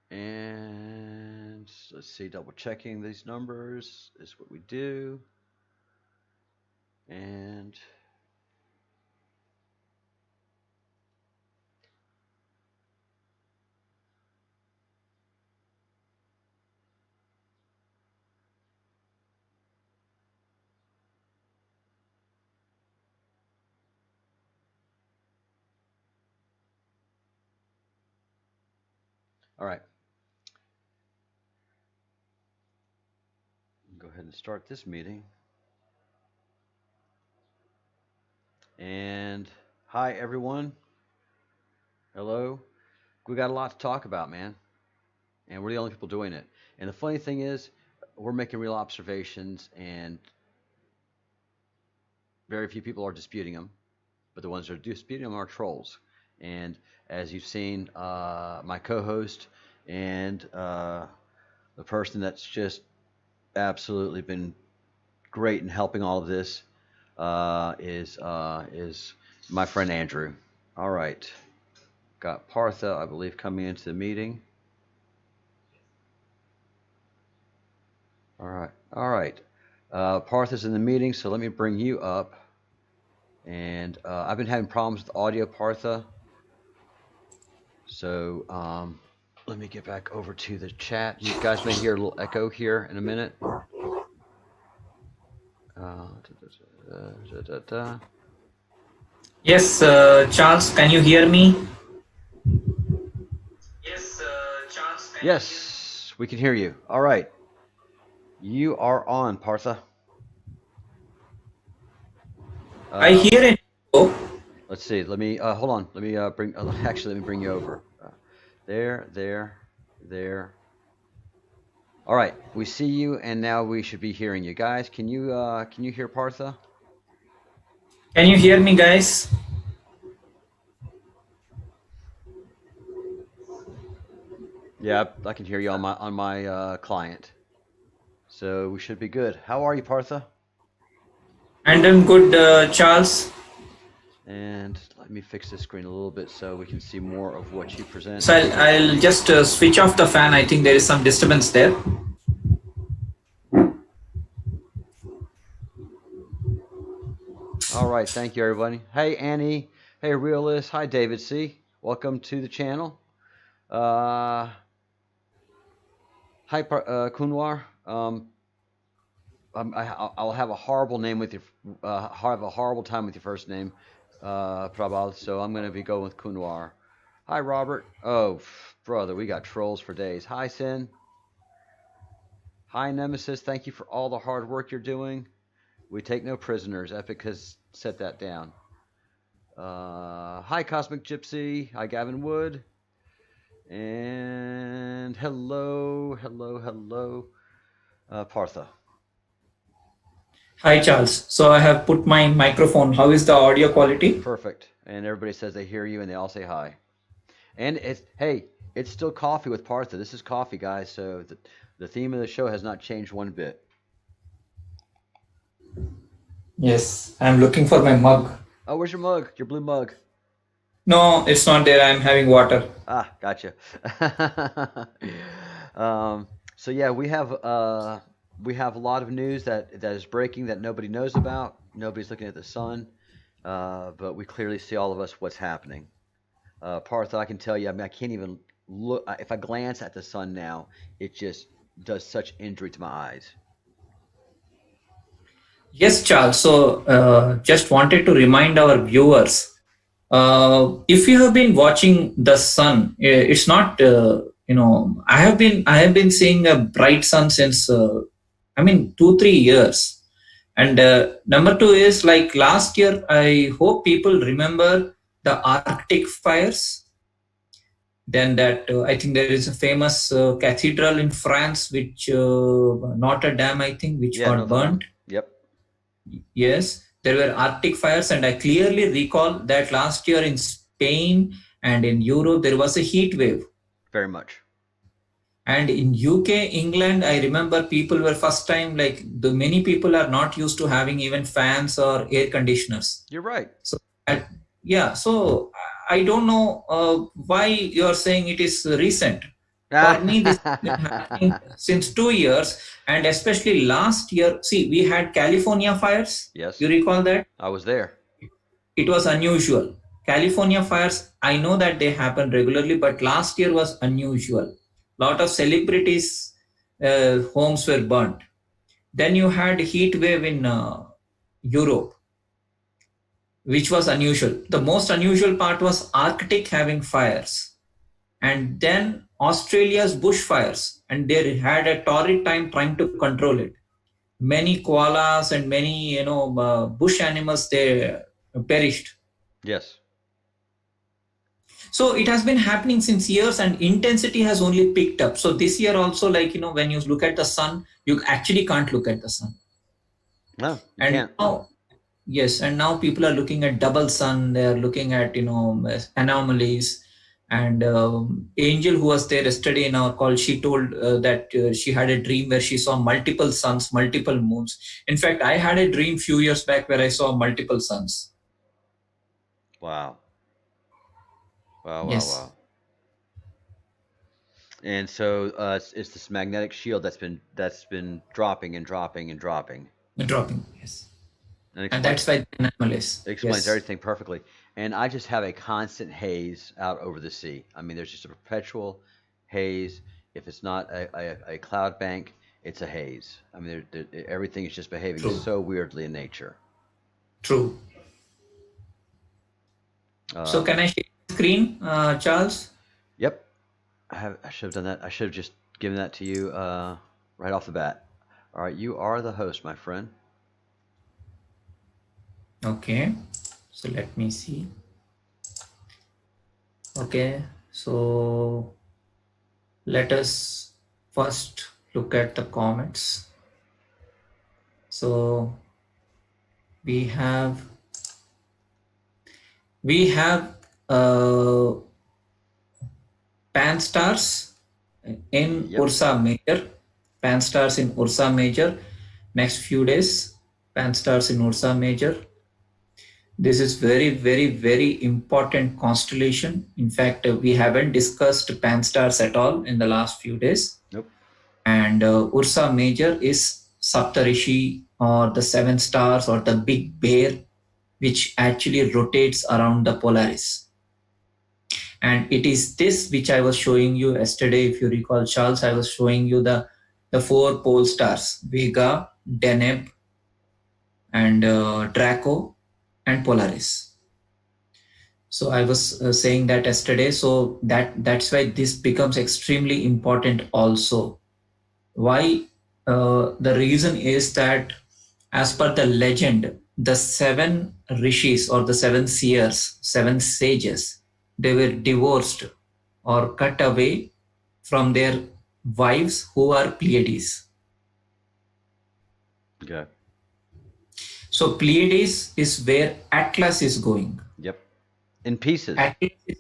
And let's see, double checking these numbers is what we do. And All right. Go ahead and start this meeting. And hi, everyone. Hello. We got a lot to talk about, man. And we're the only people doing it. And the funny thing is, we're making real observations, and very few people are disputing them. But the ones that are disputing them are trolls. And as you've seen, my co-host and the person that's just absolutely been great in helping all of this is my friend Andrew. All right, got Partha, I believe, coming into the meeting. All right. Partha's in the meeting, so let me bring you up. And I've been having problems with audio, Partha. So let me get back over to the chat. You guys may hear a little echo here in a minute. Yes, Charles, can you hear me? Yes, we can hear you. All right. You are on, Partha. I hear it. Let's see. Let me hold on. Let me actually let me bring you over. There. All right. We see you, and now we should be hearing you, guys. Can you hear Partha? Can you hear me, guys? Yeah, I can hear you on my client. So we should be good. How are you, Partha? I'm doing good, Charles. And let me fix this screen a little bit so we can see more of what you present. So I'll just switch off the fan. I think there is some disturbance there. All right, thank you, everybody. Hey, Annie. Hey, Realist. Hi, David C. Welcome to the channel. Hi, Kunwar. I'll have a horrible name with your, have a horrible time with your first name, Prabal. So I'm going to be going with Kunwar. Hi, Robert. Oh, brother, we got trolls for days. Hi, Sin. Hi, Nemesis. Thank you for all the hard work you're doing. We take no prisoners. Epic has set that down. Hi, Cosmic Gypsy. Hi, Gavin Wood. And hello, Partha. Hi, Charles. So I have put my microphone. How is the audio quality? Perfect. And everybody says they hear you, and they all say hi. And it's still coffee with Partha. This is coffee, guys. So the theme of the show has not changed one bit. Yes, I'm looking for my mug. Oh, where's your mug? Your blue mug? No, it's not there. I'm having water. Ah, gotcha. So yeah, we have a lot of news that is breaking that nobody knows about. Nobody's looking at the sun, but we clearly see all of us what's happening. Partha, I can tell you, I mean, I can't even look. If I glance at the sun now, it just does such injury to my eyes. Yes, Charles. So just wanted to remind our viewers, if you have been watching the sun, it's not, I have been seeing a bright sun since, 2-3 years. And number two is like last year, I hope people remember the Arctic fires. Then that I think there is a famous cathedral in France, which Notre Dame, I think, which got burnt. Yep. Yes, there were Arctic fires, and I clearly recall that last year in Spain and in Europe there was a heat wave. Very much. And in UK, England, I remember people were first time, like many people are not used to having even fans or air conditioners. You're right. So so I don't know why you're saying it is recent. For me, this has been happening since 2 years, and especially last year. See, we had California fires. Yes. You recall that? I was there. It was unusual. California fires, I know that they happen regularly, but last year was unusual. Lot of celebrities' homes were burnt. Then you had heat wave in Europe, which was unusual. The most unusual part was Arctic having fires. And then Australia's bushfires, and they had a torrid time trying to control it. Many koalas and many bush animals they perished. Yes. So it has been happening since years, and intensity has only picked up. So this year also, like when you look at the sun, you actually can't look at the sun. No, you And can't. now, yes, and now people are looking at double sun. They are looking at anomalies. And Angel, who was there yesterday in our call, she told that she had a dream where she saw multiple suns, multiple moons. In fact, I had a dream few years back where I saw multiple suns. Wow. Wow, wow, Yes, wow. And so it's this magnetic shield that's been dropping and dropping and dropping. dropping. Yes, And and that's why the anomalies. it explains Yes, everything perfectly. And I just have a constant haze out over the sea. I mean, there's just a perpetual haze. If it's not a cloud bank, it's a haze. I mean, everything is just behaving true, so weirdly in nature. true. So Um, can I share the screen, Charles? yep, I should have done that. I should have just given that to you right off the bat. All right, you are the host, my friend. Okay, so let me see. Okay, so let us first look at the comments. So we have uh, pan stars in Yep. Ursa Major. Pan stars in Ursa Major. Next few days, pan stars in Ursa Major. This is very, very, very important constellation. In fact, we haven't discussed pan stars at all in the last few days. Nope. And Ursa Major is Saptarishi, or the seven stars, or the big bear, which actually rotates around the Polaris. And it is this which I was showing you yesterday. If you recall, Charles, I was showing you the four pole stars: Vega, Deneb, and Draco, and Polaris. So I was saying that yesterday. So that's why this becomes extremely important also. Why? The reason is that, as per the legend, the seven rishis, or the seven seers, seven sages, they were divorced or cut away from their wives, who are Pleiades. Okay. So Pleiades is where Atlas is going. Yep. In pieces. Atlas is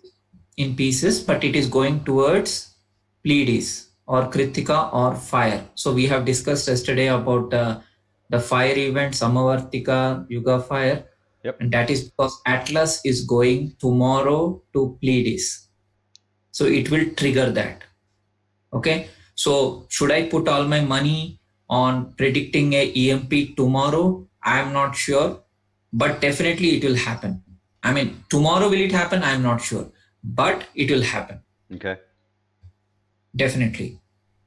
in pieces, but it is going towards Pleiades, or Kritika, or fire. So we have discussed yesterday about the fire event, Samavartika, Yuga fire. Yep. And that is because Atlas is going tomorrow to Pleiades. So it will trigger that. Okay. So should I put all my money on predicting a EMP tomorrow? I am not sure, but definitely it will happen. I mean, tomorrow will it happen? I am not sure, but it will happen. Okay. Definitely.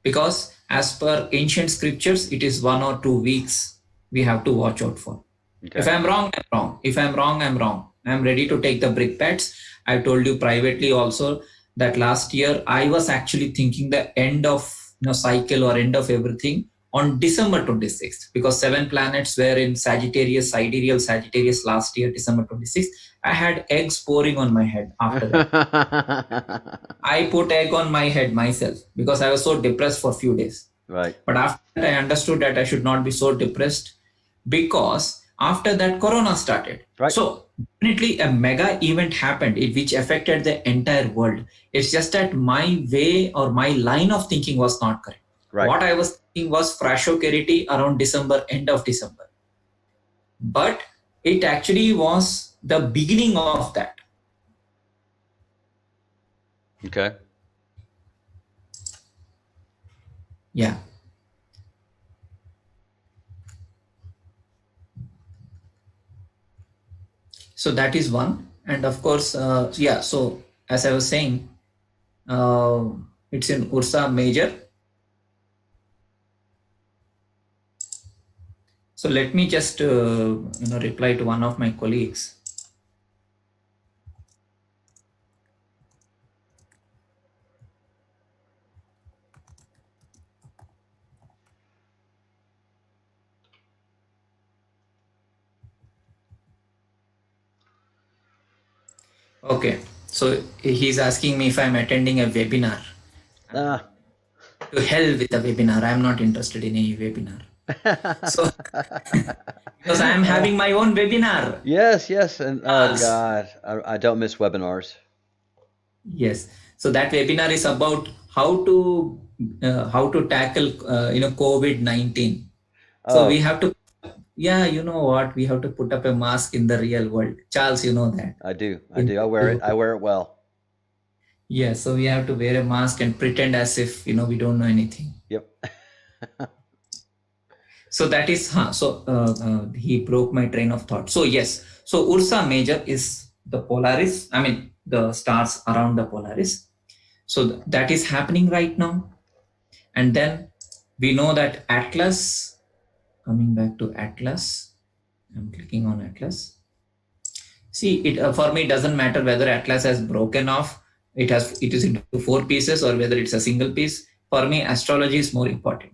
Because as per ancient scriptures, it is 1 or 2 weeks we have to watch out for. Okay. If I'm wrong, I'm wrong. If I'm wrong, I'm wrong. I'm ready to take the brick bets. I told you privately also that last year I was actually thinking the end of cycle, or end of everything, on December 26th, because 7 planets were in Sagittarius, sidereal Sagittarius last year, December 26th. I had eggs pouring on my head after that. I put egg on my head myself because I was so depressed for a few days. Right. But after that, I understood that I should not be so depressed, because after that, Corona started. Right. So definitely a mega event happened which affected the entire world. It's just that my way, or my line of thinking, was not correct. Right. What I was thinking was Frashokerity around December, end of December. But it actually was the beginning of that. Okay. Yeah. So that is one. And of course, yeah, so as I was saying, it's in Ursa Major. So let me just reply to one of my colleagues. Okay. So he's asking me if I'm attending a webinar. Ah. To hell with the webinar. I'm not interested in any webinar. So because I'm having my own webinar. Yes, yes, and oh Yes. God, I don't miss webinars. Yes. So that webinar is about how to tackle COVID-19. So we Oh, have to, yeah, you know what? We have to put up a mask in the real world. Charles, you know that. I do, I In do. I wear it. I wear it well. Yeah, so we have to wear a mask and pretend as if we don't know anything. Yep. So that is he broke my train of thought. So yes, so Ursa Major is the Polaris. I mean the stars around the Polaris. So that is happening right now, and then we know that Atlas. Coming back to Atlas, I'm clicking on Atlas. See, it for me it doesn't matter whether Atlas has broken off. It is into four pieces or whether it's a single piece. For me, astrology is more important.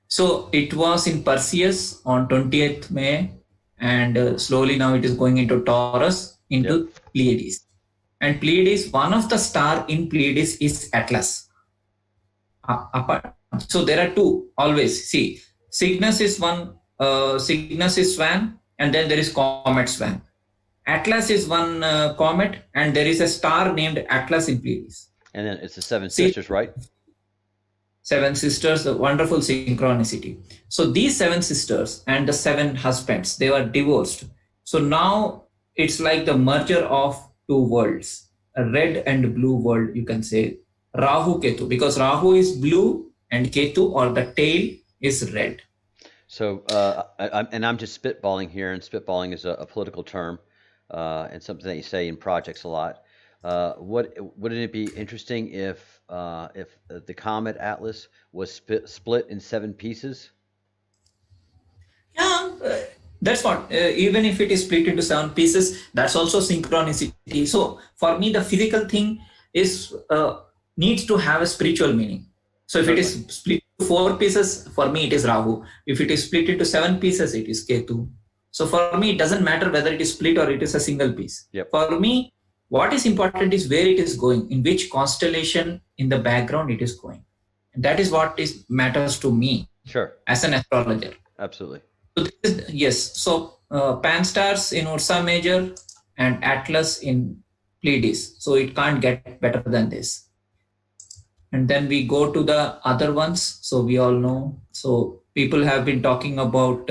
So it was in Perseus on 20th May, and slowly now it is going into Taurus, Yep. into Pleiades. And Pleiades, one of the star in Pleiades is Atlas. So there are two always. See, Cygnus is one, Cygnus is Swan, and then there is Comet Swan. Atlas is one comet, and there is a star named Atlas in Pleiades. And then it's the Seven See, Sisters, right? seven sisters, the wonderful synchronicity. So these seven sisters and the seven husbands, they were divorced. So now it's like the merger of two worlds, a red and blue world, you can say. Rahu Ketu, because Rahu is blue and Ketu, or the tail, is red. So, and I'm just spitballing here, and spitballing is a political term, and something that you say in projects a lot. Wouldn't it be interesting if the comet Atlas was split in seven pieces? Yeah, that's what. Even if it is split into seven pieces, that's also synchronicity. So for me, the physical thing is needs to have a spiritual meaning. So if it Certainly. is split into four pieces, for me it is Rahu. If it is split into seven pieces, it is Ketu. So for me, it doesn't matter whether it is split or it is a single piece. Yep. For me, what is important is where it is going, in which constellation in the background it is going. And that is what is matters to me Sure. as an astrologer. Absolutely. So yes, so Pan stars in Ursa Major and Atlas in Pleiades. So it can't get better than this. And then we go to the other ones. So we all know. So people have been talking about.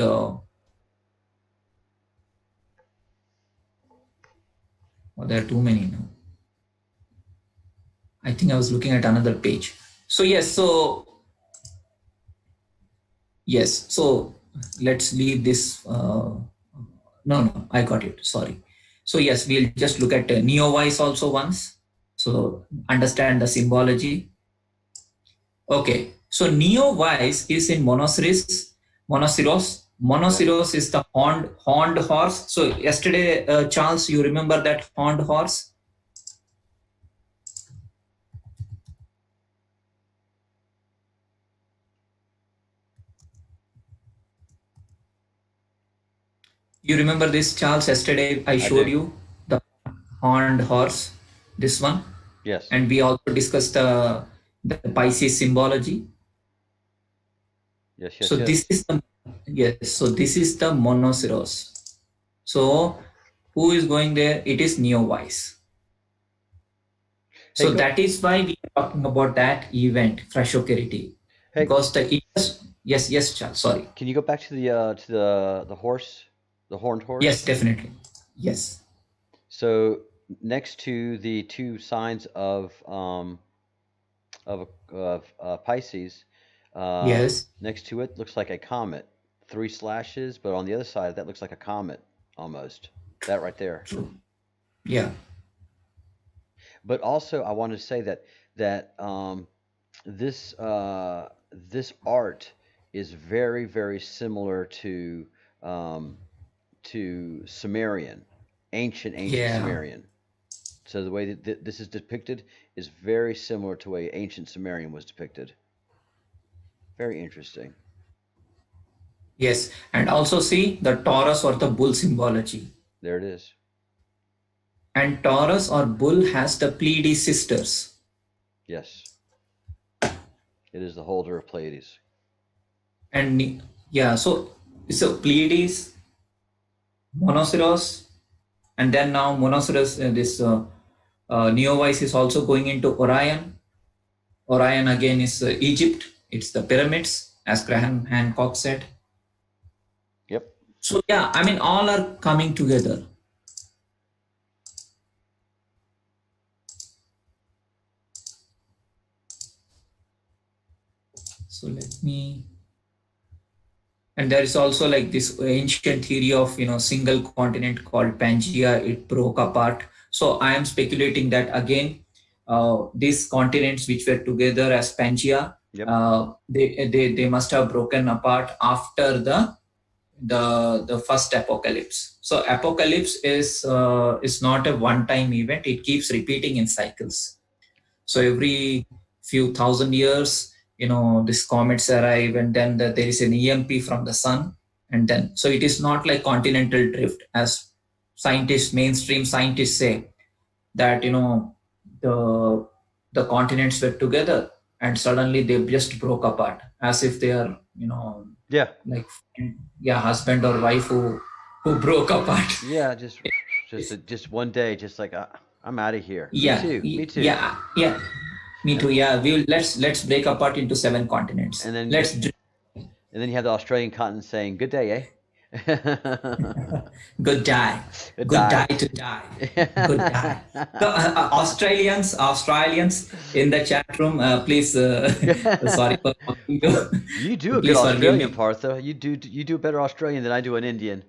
Well, there are too many now. I think I was looking at another page. So yes, so let's leave this. No, I got it. Sorry. So yes, we'll just look at Neowise also once. So understand the symbology. Okay. So Neowise is in Monoceros. Monoceros. Monoceros is the horned horse. So yesterday, Charles, you remember that horned horse? You remember this, Charles? Yesterday I I showed do. you the horned horse, this one, Yes. and we also discussed the Pisces symbology. Yes. So Yes. this Yes. is the yes. So this is the Monoceros. So who is going there? It is Neowise. Hey, So go. that is why we are talking about that event, Frashokeriti, Hey, because yes, Charles. Sorry. can you go back to the horse, the horned Yes, horse? definitely. Yes. So next to the two signs of Pisces, Yes. next to it looks like a comet, three slashes, but on the other side that looks like a comet almost. That right there. True. Yeah. But also, I wanted to say that this this art is very very similar um, to Sumerian, ancient Yeah. Sumerian. So the way that this is depicted is very similar to the way ancient Sumerian was depicted. Very interesting. Yes. And also see the Taurus or the bull symbology. There it is. and Taurus or bull has the Pleiades sisters. Yes, it is the holder of Pleiades. And yeah, so Pleiades, Monoceros, and then now Monoceros, this Neowise is also going into Orion. Orion again is Egypt. It's the pyramids, as Graham Hancock said. Yep. So yeah, I mean, all are coming together. So let me. And there is also like this ancient theory of single continent called Pangea. It broke apart. So I am speculating that again, these continents which were together as Pangea, Yep. they must have broken apart after the first apocalypse. So apocalypse is not a one time event. It keeps repeating in cycles. So every few thousand years, these comets arrive, and then there is an EMP from the sun, and then so it is not like continental drift, as mainstream scientists say that the the continents were together and suddenly they just broke apart, as if they are Yeah. like yeah, husband or wife who broke apart. Yeah. Just one day, just like I'm out of here. Me Yeah, too. Me too. yeah. Me too. And Yeah, let's break apart into 7 continents. and then Let's and then you have the Australian continent saying, "Good day, eh?" good die, Good good die. die to die, good die. So Australians in the chat room, please. Sorry for You do a good please forgive Australian, me. Partha. You do a better Australian than I do an Indian.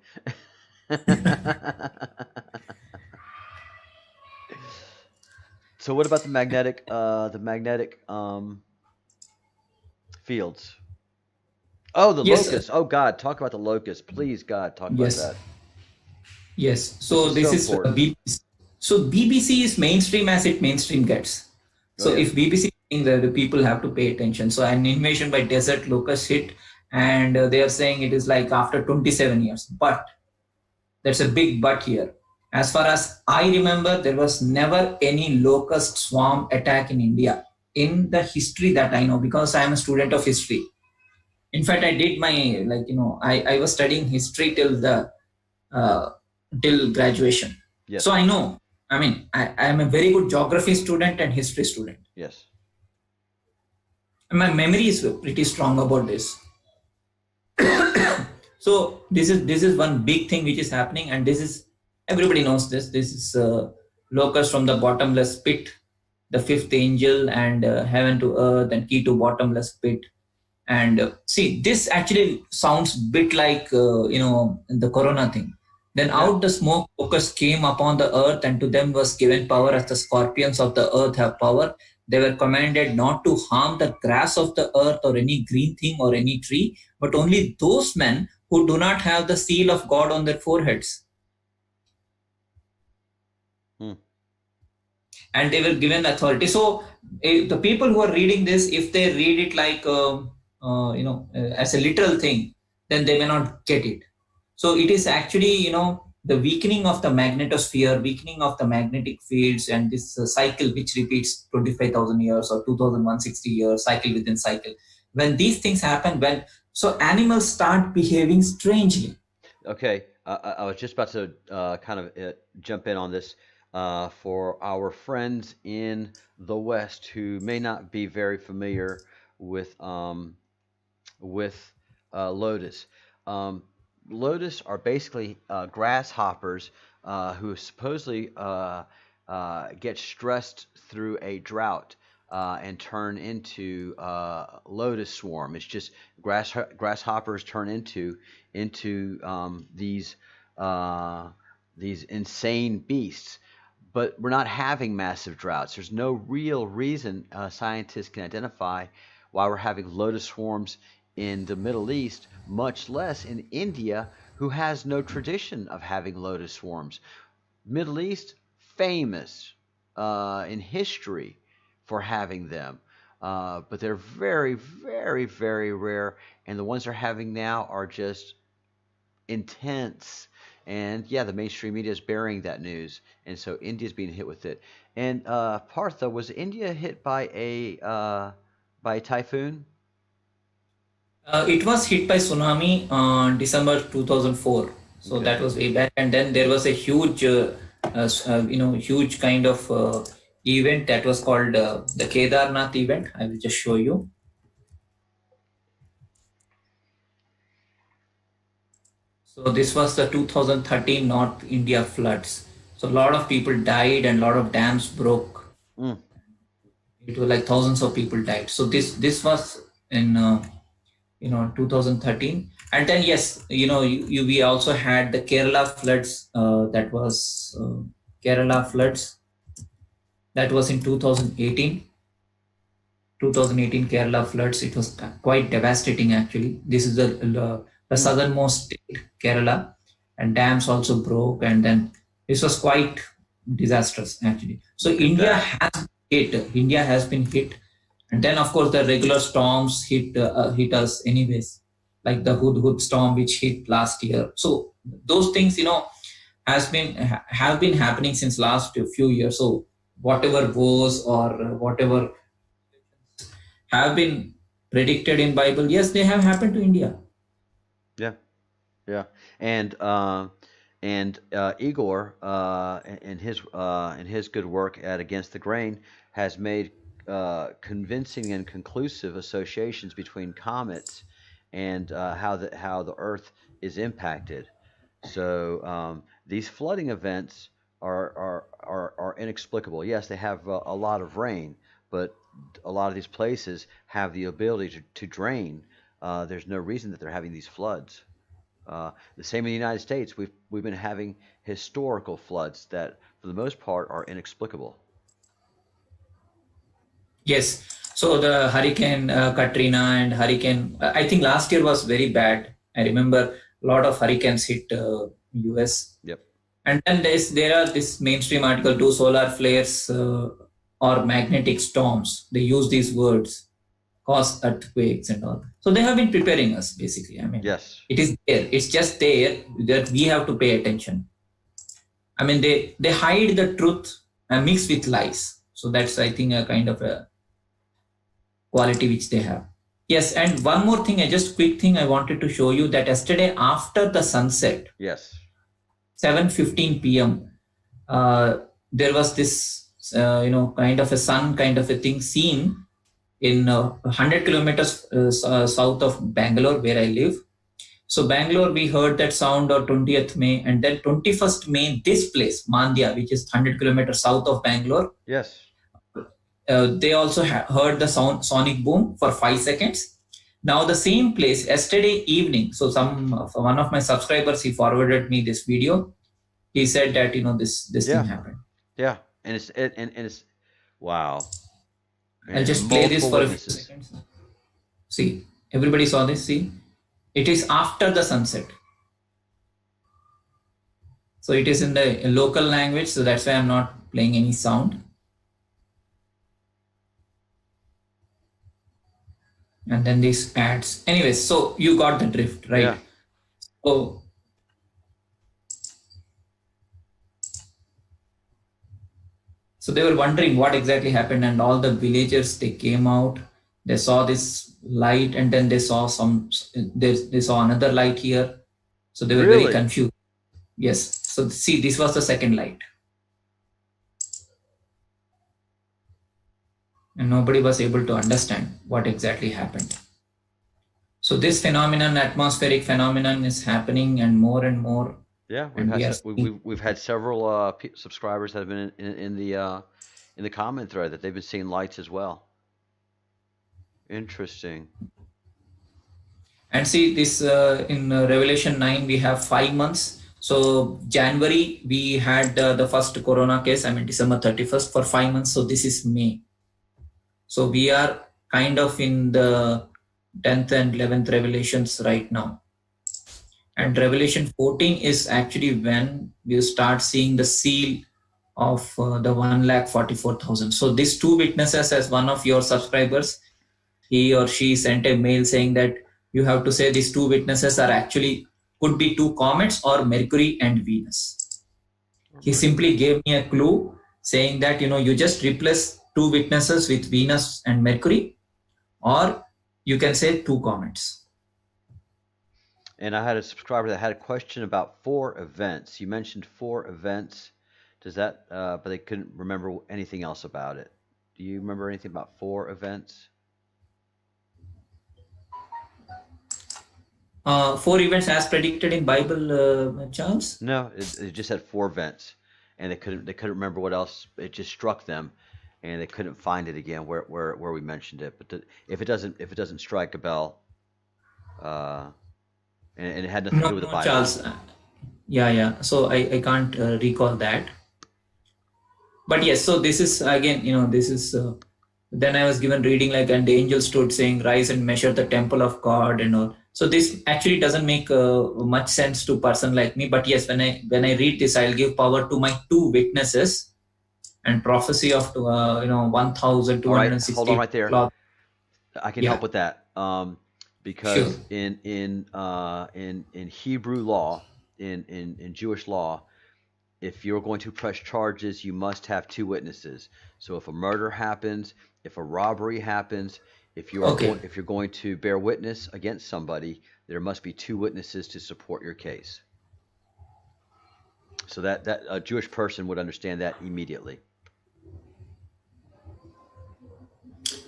So what about the magnetic fields? Oh, the Yes, locust. Oh God, talk about the locust, please, God, talk about yes, that. yes. This So is this so is important. BBC. So BBC is mainstream as it mainstream gets. Oh So yeah. if BBC is saying that, the people have to pay attention. So an invasion by desert locust hit, and they are saying it is like after 27 years. But there's a big but here. As far as I remember, there was never any locust swarm attack in India in the history that I know, because I am a student of history. In fact, I did my I was studying history uh, till graduation. Yes. So I know. I mean, I am a very good geography student and history student. Yes. And my memory is pretty strong about this. So this is one big thing which is happening, and this is everybody knows this. This is locust from the bottomless pit, the fifth angel, and heaven to earth, and key to bottomless pit. And see, this actually sounds bit like the corona thing. Then Yeah. out the smoke focus came upon the earth, and to them was given power as the scorpions of the earth have power. They were commanded not to harm the grass of the earth or any green thing or any tree, but only those men who do not have the seal of God on their foreheads. Hmm. And they were given authority. So the people who are reading this, if they read it like as a literal thing, then they may not get it. So it is actually the weakening of the magnetosphere, weakening of the magnetic fields, and this cycle which repeats 25,000 years or 2,160 years, cycle within cycle. When these things happen, when so animals start behaving strangely. Okay. I was just about to kind of jump in on this for our friends in the West who may not be very familiar with lotus. Um, Lotus are basically grasshoppers who supposedly get stressed through a drought and turn into lotus swarm. It's just grasshoppers turn into uh, these insane beasts. But we're not having massive droughts. There's no real reason scientists can identify why we're having lotus swarms in the Middle East, much less in India, who has no tradition of having lotus swarms. Middle East, famous in history for having them, but they're very, very, very rare. And the ones they're having now are just intense. And yeah, the mainstream media is burying that news, and so India's being hit with it. And Partha, was India hit by a typhoon? It was hit by tsunami on December 2004. So Okay. that was way back, and then there was a huge, huge kind of event that was called the Kedarnath event. I will just show you. So this was the 2013 North India floods. So a lot of people died and a lot of dams broke. Mm. It was like thousands of people died. So this was in 2013. And then yes, we also had the Kerala floods. That was Kerala floods. That was in 2018. 2018 Kerala floods. It was quite devastating actually. This is the Mm. southernmost state, Kerala, and dams also broke, and then this was quite disastrous actually. So Look at India that. has hit. India has been hit, and then of course the regular storms hit us anyways, like the Hudhud storm which hit last year. So those things have been happening since last few years. So whatever was or whatever have been predicted in Bible, yes, they have happened to India. Yeah. Yeah, and Igor in his good work at Against the Grain has made convincing and conclusive associations between comets and how the Earth is impacted. So these flooding events are inexplicable. Yes, they have a lot of rain, but a lot of these places have the ability to drain. There's no reason that they're having these floods. The same in the United States. We've been having historical floods that, for the most part, are inexplicable. Yes. So the Hurricane Katrina and Hurricane, I think last year was very bad. I remember a lot of hurricanes hit US. Yep. And then there are this mainstream article, do solar flares or magnetic storms. They use these words, cause earthquakes and all. So they have been preparing us basically. I mean, Yes. it is there. It's just there that we have to pay attention. I mean, they hide the truth and mix with lies. So that's, I think, a kind of a quality which they have. Yes, and one more thing, just quick thing I wanted to show you that yesterday after the sunset, Yes. 7:15 p.m., there was this, kind of a sun kind of a thing seen in 100 kilometers south of Bangalore, where I live. So Bangalore, we heard that sound on 20th May, and then 21st May, this place, Mandya, which is 100 kilometers south of Bangalore, Yes. they also heard the sonic boom for 5 seconds. Now the same place yesterday evening. So one of my subscribers, he forwarded me this video. He said that this Yeah. thing happened. Yeah, and it's wow. I'll just play this for a few seconds. See, everybody saw this. See, it is after the sunset. So it is in the local language. So that's why I'm not playing any sound. And then these ads. Anyways, so you got the drift, right? Yeah. So they were wondering what exactly happened, and all the villagers, they came out, they saw this light, and then they saw they saw another light here. So they were very confused. Yes. So see, this was the second light. And nobody was able to understand what exactly happened. So this phenomenon, atmospheric phenomenon, is happening and more. Yeah, we've had several subscribers that have been in the comment thread that they've been seeing lights as well. Interesting. And see this in Revelation 9 we have 5 months. So January we had the first corona case. I mean December 31st for 5 months. So this is May. So we are kind of in the 10th and 11th revelations right now. And Revelation 14 is actually when we start seeing the seal of the 1,44,000. So these two witnesses, as one of your subscribers, he or she sent a mail saying that you have to say these two witnesses are actually could be two comets or Mercury and Venus. Or He Mercury. simply gave me a clue saying that you just replace two witnesses with Venus and Mercury, or you can say two comets. And I had a subscriber that had a question about four events. You mentioned four events. Does that, but they couldn't remember anything else about it. Do you remember anything about four events? Four events as predicted in Bible, Charles. No, it just had four events, and they couldn't remember what else. It just struck them, and they couldn't find it again where we mentioned it. But if it doesn't strike a bell, uh, and it had nothing to No, do with the no, Bible. Charles. Yeah. So I can't recall that. But yes, so this is again, this is. Then I was given reading like, and the angel stood saying, "Rise and measure the temple of God," and all. So this actually doesn't make much sense to person like me. But yes, when I read this, I'll give power to my two witnesses and prophecy of 1,260 All right, hold on right there. cloth. I can help Yeah, with that. sure. Because in Hebrew law, in Jewish law, if you're going to press charges, you must have two witnesses. So if a murder happens, if a robbery happens, Okay. if you're going to bear witness against somebody, there must be two witnesses to support your case. So that a Jewish person would understand that immediately.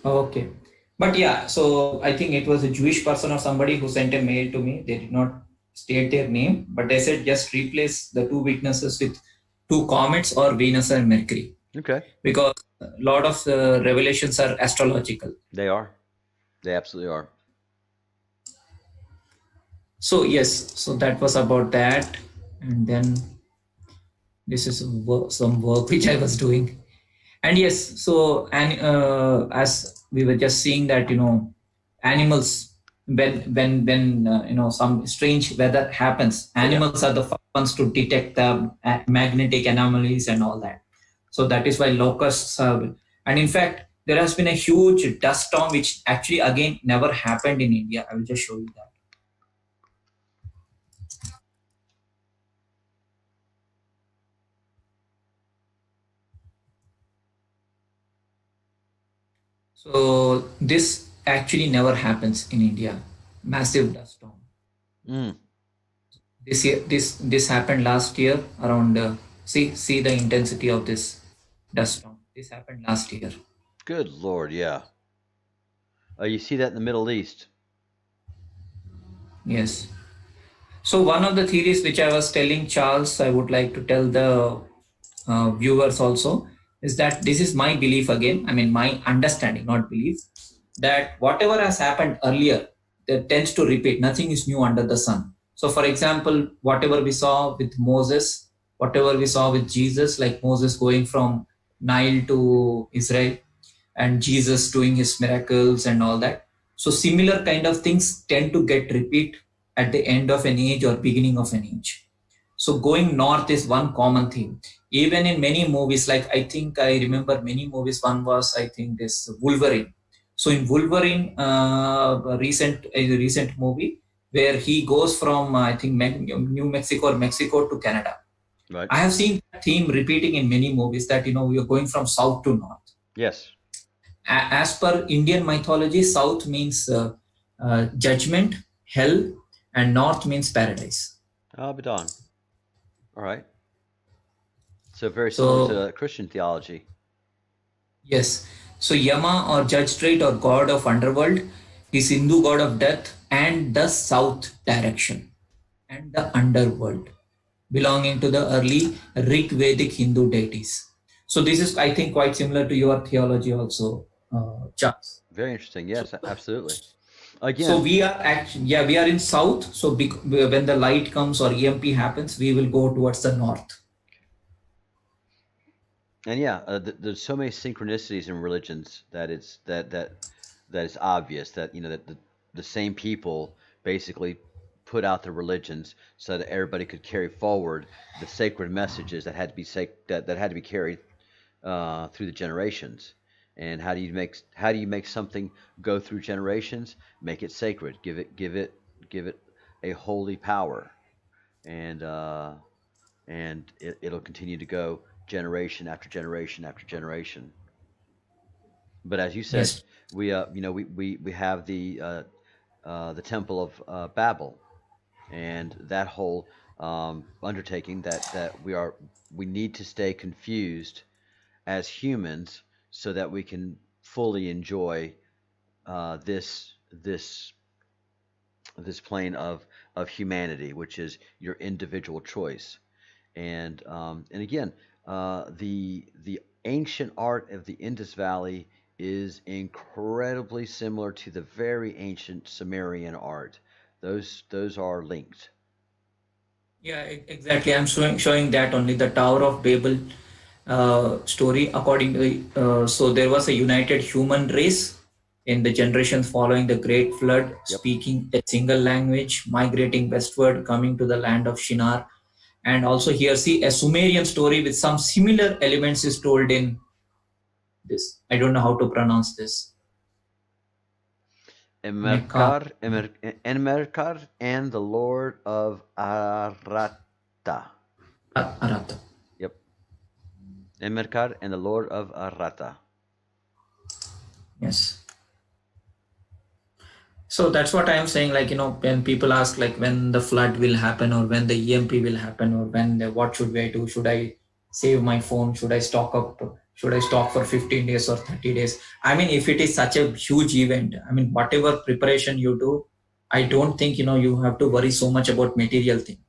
Okay. But yeah, so I think it was a Jewish person or somebody who sent a mail to me. They did not state their name, but they said just replace the two witnesses with two comets or Venus and Mercury, Okay, because a lot of revelations are astrological. they are. They absolutely are. So yes, so that was about that. And then this is some work which I was doing. And yes, so and as we were just seeing that animals, when some strange weather happens, Yeah. animals are the first ones to detect the magnetic anomalies and all that. So that is why locusts are. And in fact, there has been a huge dust storm which actually again never happened in India. I will just show you that. So this actually never happens in India. Massive dust storm. Mm, This year, this happened last year around. See the intensity of this dust storm. This happened last year. good Lord, yeah. You see that in the Middle East. Yes. So one of the theories which I was telling Charles, I would like to tell the viewers also, is that this is my belief again. I mean, my understanding, not belief, that whatever has happened earlier, that tends to repeat. Nothing is new under the sun. So, for example, whatever we saw with Moses, whatever we saw with Jesus, like Moses going from Nile to Israel, and Jesus doing his miracles and all that. So similar kind of things tend to get repeat at the end of an age or beginning of an age. So going north is one common theme. Even in many movies, like I think I remember many movies. One was I think this Wolverine. So in Wolverine, a recent movie where he goes from I think New Mexico or Mexico to Canada. Right. I have seen that theme repeating in many movies that we are going from south to north. Yes. As per Indian mythology, south means judgment, hell, and north means paradise. I'll be done. All right. So very similar So to Christian theology. yes, so Yama or Judge Straight or god of underworld is Hindu god of death and the south direction and the underworld, belonging to the early Rig Vedic Hindu deities. So this is, I think, quite similar to your theology also, Charles. Very interesting. So Yes, absolutely. So Again, we are actually, yeah, we are in south. So when the light comes or EMP happens, we will go towards the north. and yeah, there's so many synchronicities in religions that it's obvious that that the same people basically put out the religions so that everybody could carry forward the sacred messages that had to be that had to be carried through the generations. And how do you make something go through generations? Make it sacred. Give it a holy power. and it'll continue to go generation after generation after generation. But as you said, Yes. we have the Temple of Babel, and that whole undertaking that we need to stay confused as humans so that we can fully enjoy this this plane of humanity, which is your individual choice. And again, the ancient art of the Indus Valley is incredibly similar to the very ancient Sumerian art. Those are linked. Yeah, exactly. I'm showing that only the Tower of Babel story. According to so there was a united human race in the generations following the Great Flood, Yep. speaking a single language, migrating westward, coming to the land of Shinar, and also here see a Sumerian story with some similar elements is told in this. I don't know how to pronounce this. Mecca. Enmerkar and the Lord of Arata. Arata. Yep. Enmerkar and the Lord of Arata. Yes. So that's what I am saying. Like, when people ask, like, when the flood will happen, or when the EMP will happen, or what should I do? Should I save my phone? Should I stock up? Should I stock for 15 days or 30 days? I mean, if it is such a huge event, I mean, whatever preparation you do, I don't think, you have to worry so much about material thing.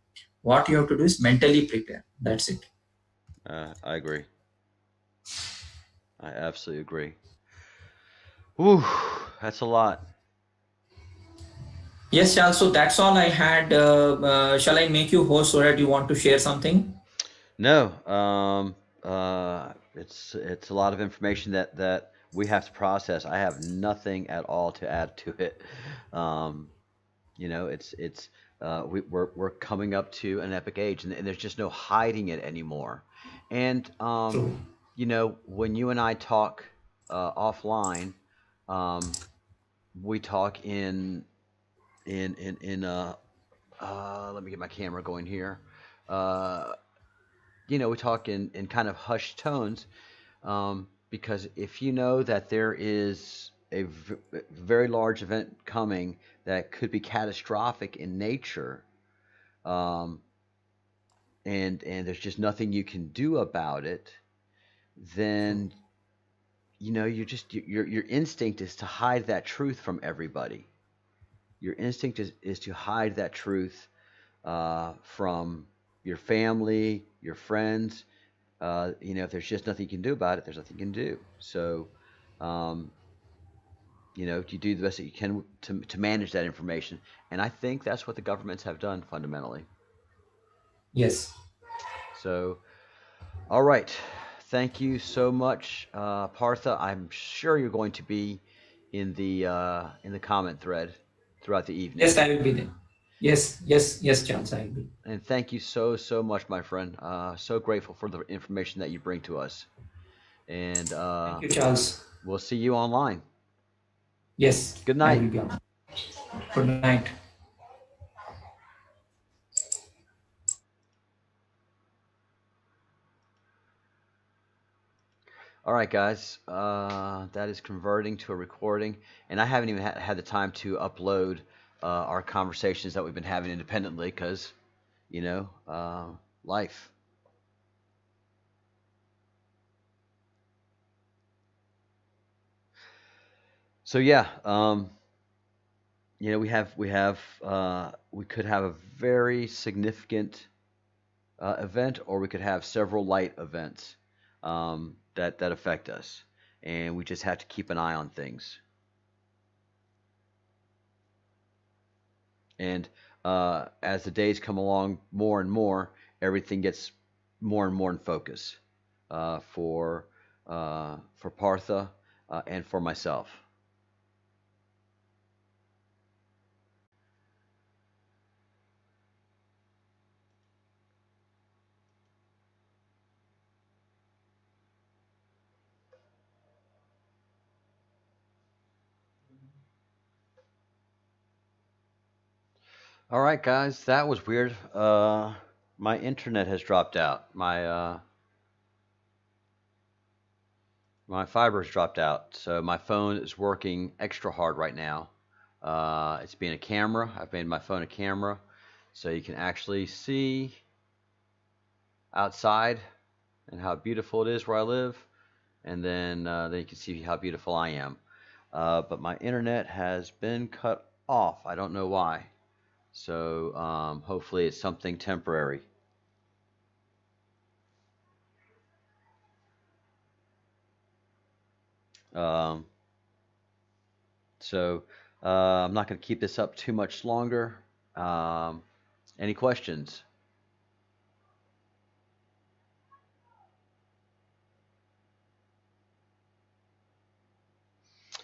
What you have to do is mentally prepare. That's it. I agree. I absolutely agree. Whew, that's a lot. Yes, Charles. So that's all I had. Shall I make you host so that you want to share something? No, it's a lot of information that we have to process. I have nothing at all to add to it. Um, it's we're coming up to an epic age, and there's just no hiding it anymore. And True. when you and I talk offline, um, we talk in let me get my camera going here. Uh, we talk in kind of hushed tones, because if you know that there is very large event coming that could be catastrophic in nature, um, and there's just nothing you can do about it, then your instinct is to hide that truth from everybody. Your instinct is to hide that truth from your family, your friends. If there's just nothing you can do about it, there's nothing you can do. So, um, you do the best that you can to manage that information. And I think that's what the governments have done fundamentally. Yes. So, all right. Thank you so much, Partha. I'm sure you're going to be in the comment thread throughout the Yes, evening. I will be there. Yes, yes, yes, Charles, I will be. And thank you so much, my friend. So grateful for the information that you bring to us. And Thank you, Charles. we'll see you online. Yes, Good I night. will be on. Good night. All right, guys. That is converting to a recording, and I haven't even had the time to upload our conversations that we've been having independently because, you know, uh, life. So yeah, we could have a very significant event, or we could have several light events that affect us, and we just have to keep an eye on things. And as the days come along more and more, everything gets more and more in focus uh, for for Partha and for myself. All right, guys, that was weird. My internet has dropped out. My fiber's dropped out, so my phone is working extra hard right now. It's being a camera. I've made my phone a camera, so you can actually see outside and how beautiful it is where I live, and then you can see how beautiful I am. But my internet has been cut off. I don't know why. So hopefully it's something temporary. Um, so I'm not going to keep this up too much longer. Um, any questions?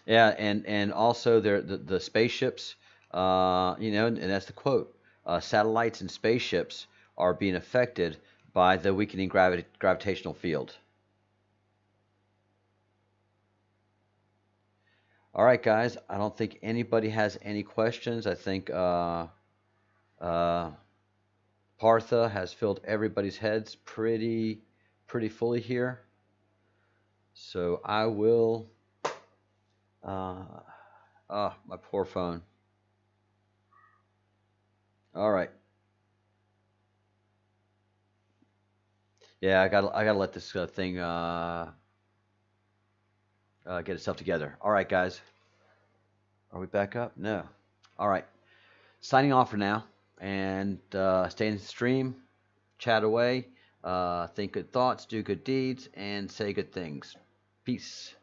Yeah, and also the spaceships. And that's the quote. Satellites and spaceships are being affected by the weakening gravitational field. All right, guys. I don't think anybody has any questions. I think uh, Partha has filled everybody's heads pretty fully here. So I will. Uh, my poor phone. All right. Yeah, I gotta let this thing get itself together. All right, guys. Are we back up? No. All right. Signing off for now, and stay in the stream, chat away, think good thoughts, do good deeds, and say good things. Peace.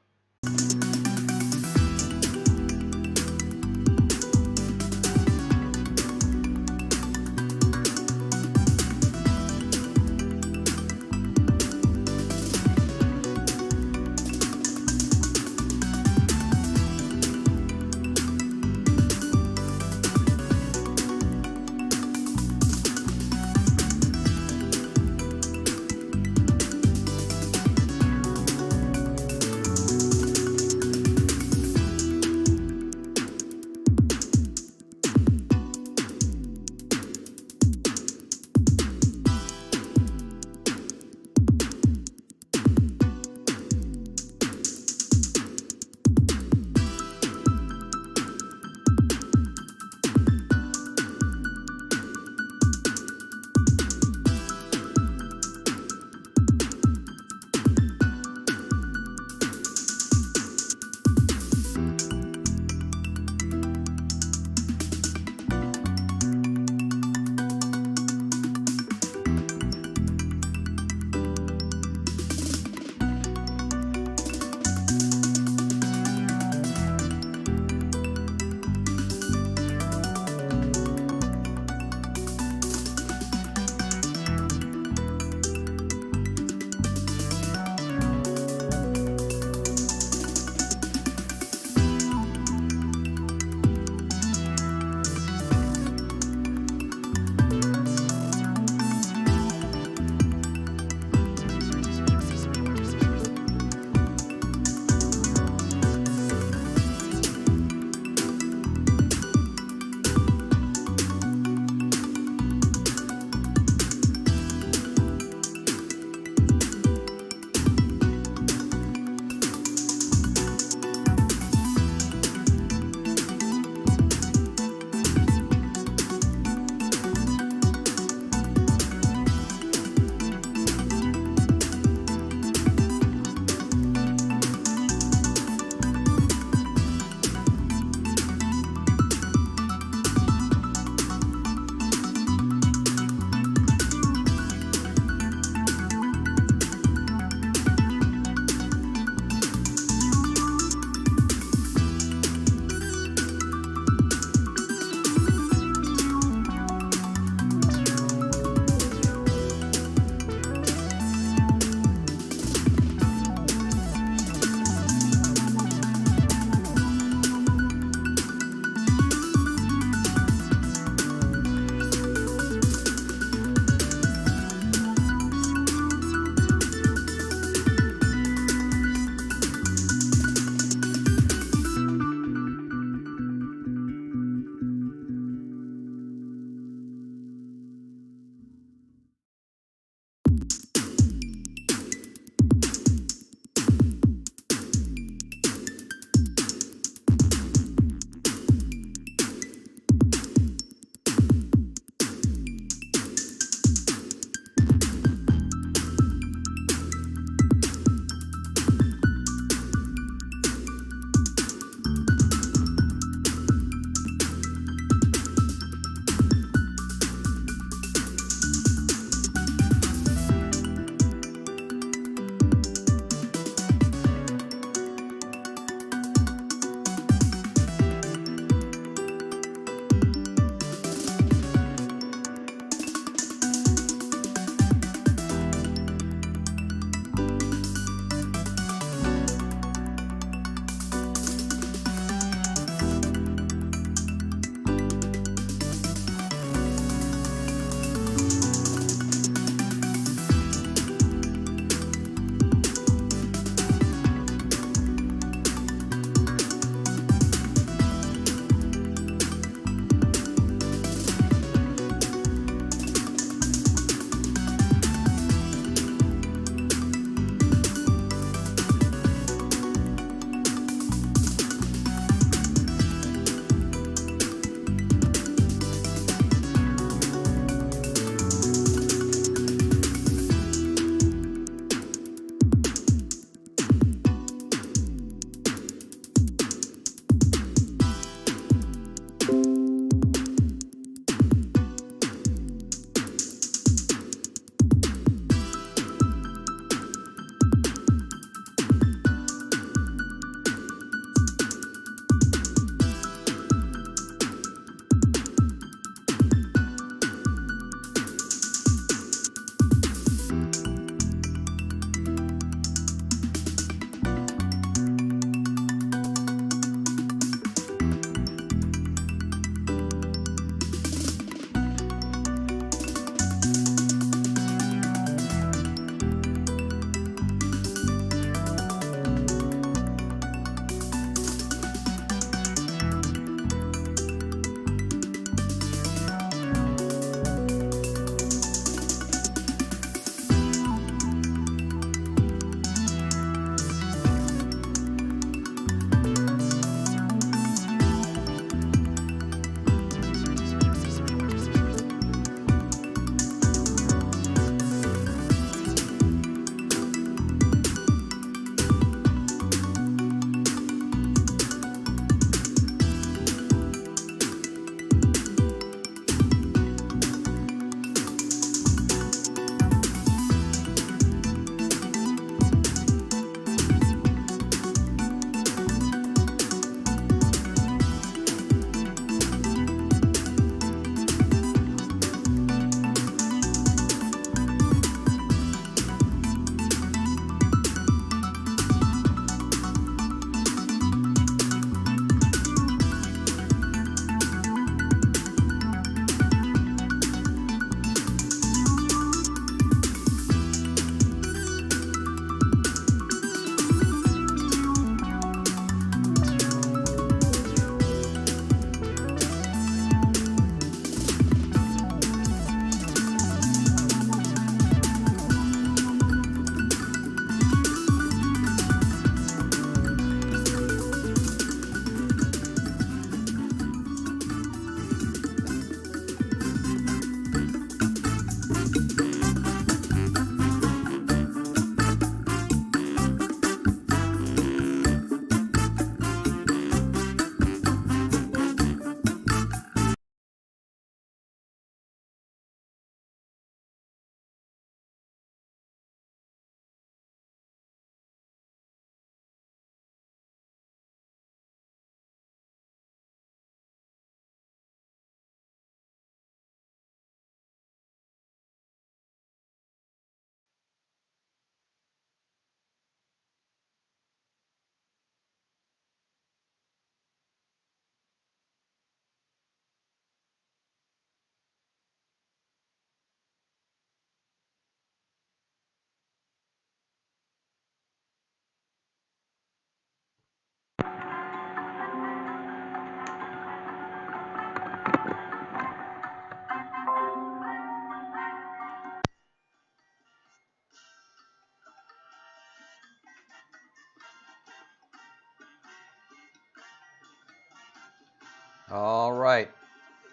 All right,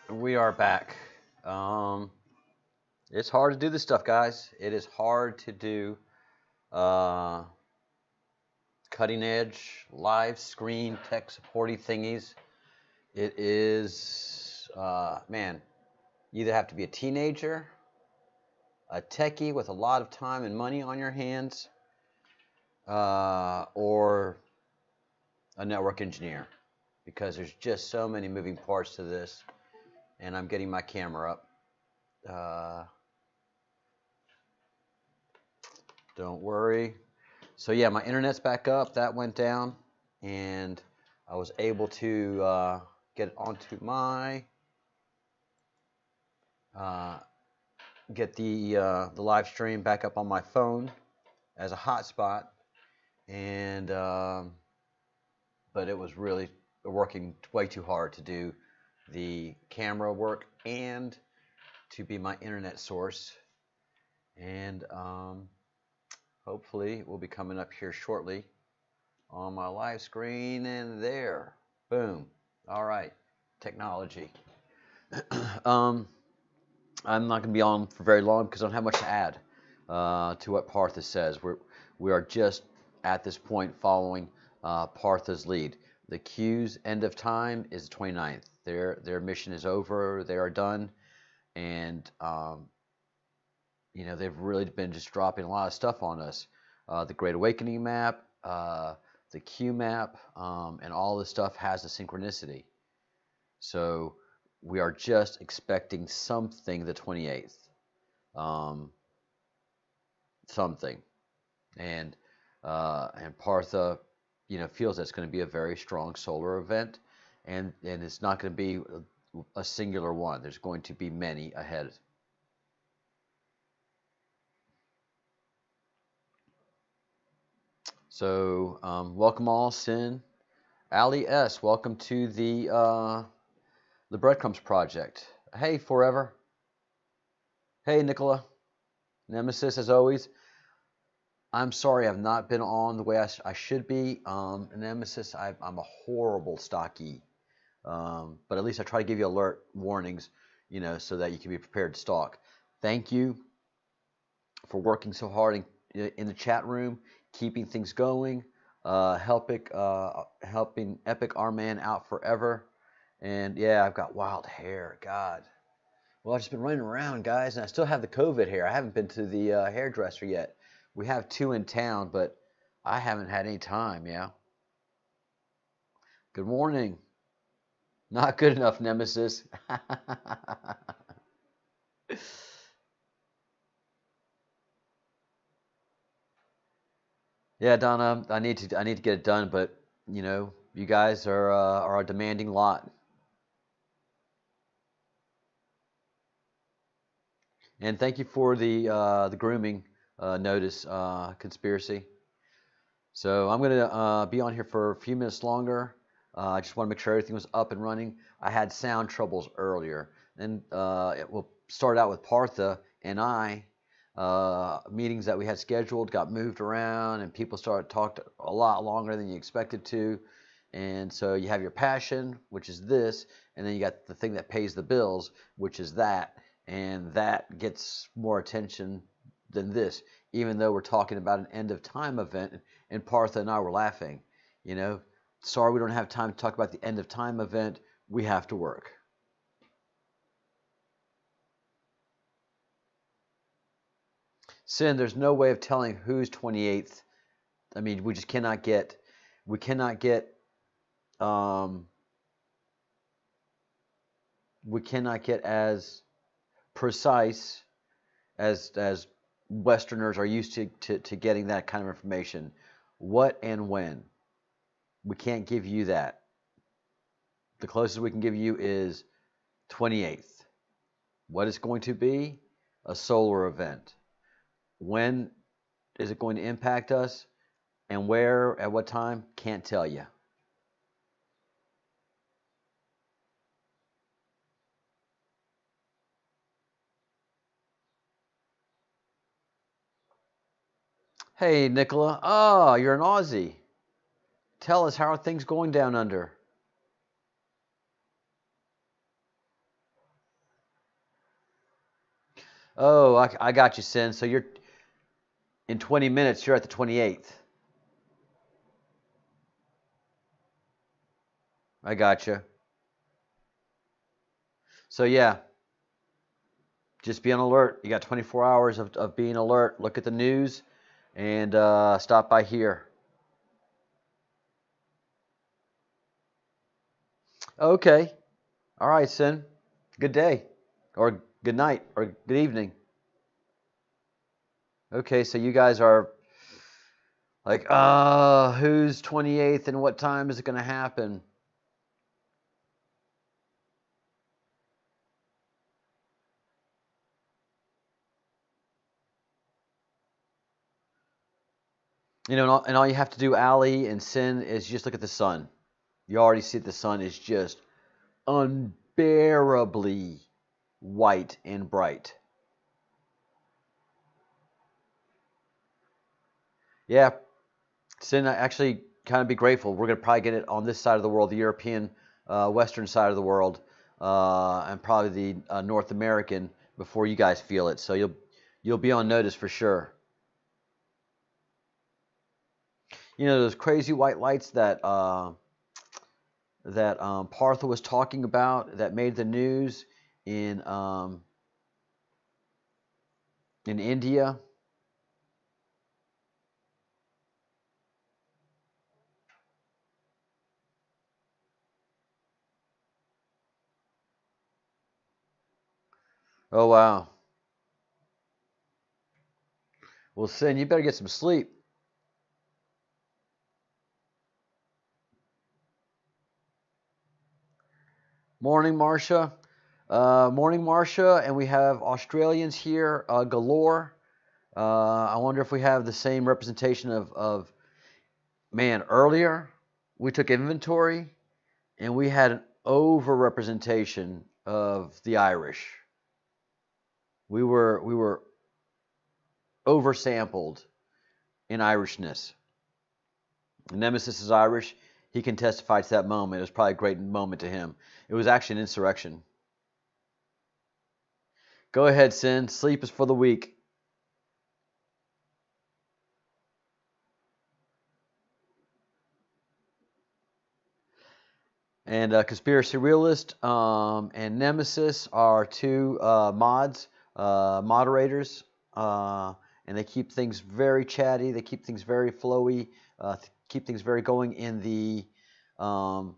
we are back. Um, it's hard to do this stuff, guys. It is hard to do uh, cutting edge live screen tech supporty thingies. It is, man, you either have to be a teenager, a techie with a lot of time and money on your hands, or a network engineer, because there's just so many moving parts to this. And I'm getting my camera up. Don't worry. So yeah, my internet's back up. That went down, and I was able to get onto my uh, get the live stream back up on my phone as a hotspot, and but it was really working way too hard to do the camera work and to be my internet source. And hopefully it will be coming up here shortly on my live screen, and there, boom. All right, technology. um, I'm not going to be on for very long because I don't have much to add to what Partha says. We are just at this point following Partha's lead. The Q's end of time is the 29th. Their mission is over. They are done, and they've really been just dropping a lot of stuff on us. The Great Awakening map, the Q map, and all this stuff has a synchronicity. So we are just expecting something the 28th. Something. And Partha, feels that it's going to be a very strong solar event, and it's not going to be a singular one. There's going to be many ahead. So welcome all, Sin, Ali S. Welcome to the Breadcrumbs Project. Hey, Forever. Hey, Nicola. Nemesis, as always. I'm sorry I've not been on the way I should be. Nemesis, I'm a horrible stocky. But at least I try to give you alert warnings, so that you can be prepared to stalk. Thank you for working so hard in the chat room, keeping things going, helping Epic Our Man out forever. And yeah, I've got wild hair. God. Well, I've just been running around, guys, and I still have the COVID hair. I haven't been to the hairdresser yet. We have two in town, but I haven't had any time, yeah. Good morning. Not good enough, Nemesis. Yeah, Donna, I need to get it done, but you guys are a demanding lot. And thank you for the grooming notice conspiracy. So I'm gonna be on here for a few minutes longer. I just want to make sure everything was up and running. I had sound troubles earlier, and it will start out with Partha and I. Meetings that we had scheduled got moved around, and people started talking a lot longer than you expected to. And so you have your passion, which is this, and then you got the thing that pays the bills, which is that, and that gets more attention than this, even though we're talking about an end of time event. And Partha and I were laughing, sorry we don't have time to talk about the end of time event. We have to work. Sin, there's no way of telling who's 28th. I mean, we just cannot get, we cannot get, um, we cannot get as precise as Westerners are used to getting that kind of information. What and when? We can't give you that. The closest we can give you is 28th. What it's going to be? A solar event. When is it going to impact us? And where, at what time? Can't tell you. Hey, Nicola. Oh, you're an Aussie. Tell us, how are things going down under? Oh, I got you, Sin. So you're in 20 minutes. You're at the 28th. I got you. So yeah, just be on alert. You got 24 hours of being alert. Look at the news and stop by here. Okay. All right, Sin. Good day, or good night, or good evening. Okay, so you guys are like, who's 28th and what time is it going to happen? You know, and all you have to do, Ali and Sin, is just look at the sun. You already see the sun is just unbearably white and bright. Yeah, Sin, I actually kind of be grateful. We're going to probably get it on this side of the world, the European, Western side of the world, and probably the North American before you guys feel it. So you'll be on notice for sure. You know those crazy white lights that Partha was talking about that made the news in in India. Oh wow. Well, Sin, you better get some sleep. Morning, Marcia. Morning, Marcia, and we have Australians here galore. I wonder if we have the same representation of man. Earlier, we took inventory and we had an overrepresentation of the Irish. We were oversampled in Irishness. Nemesis is Irish. He can testify to that moment. It was probably a great moment to him. It was actually an insurrection. Go ahead, Sin. Sleep is for the weak. And Conspiracy Realist and Nemesis are two moderators, and they keep things very chatty. They keep things very flowy. Keep things very going um,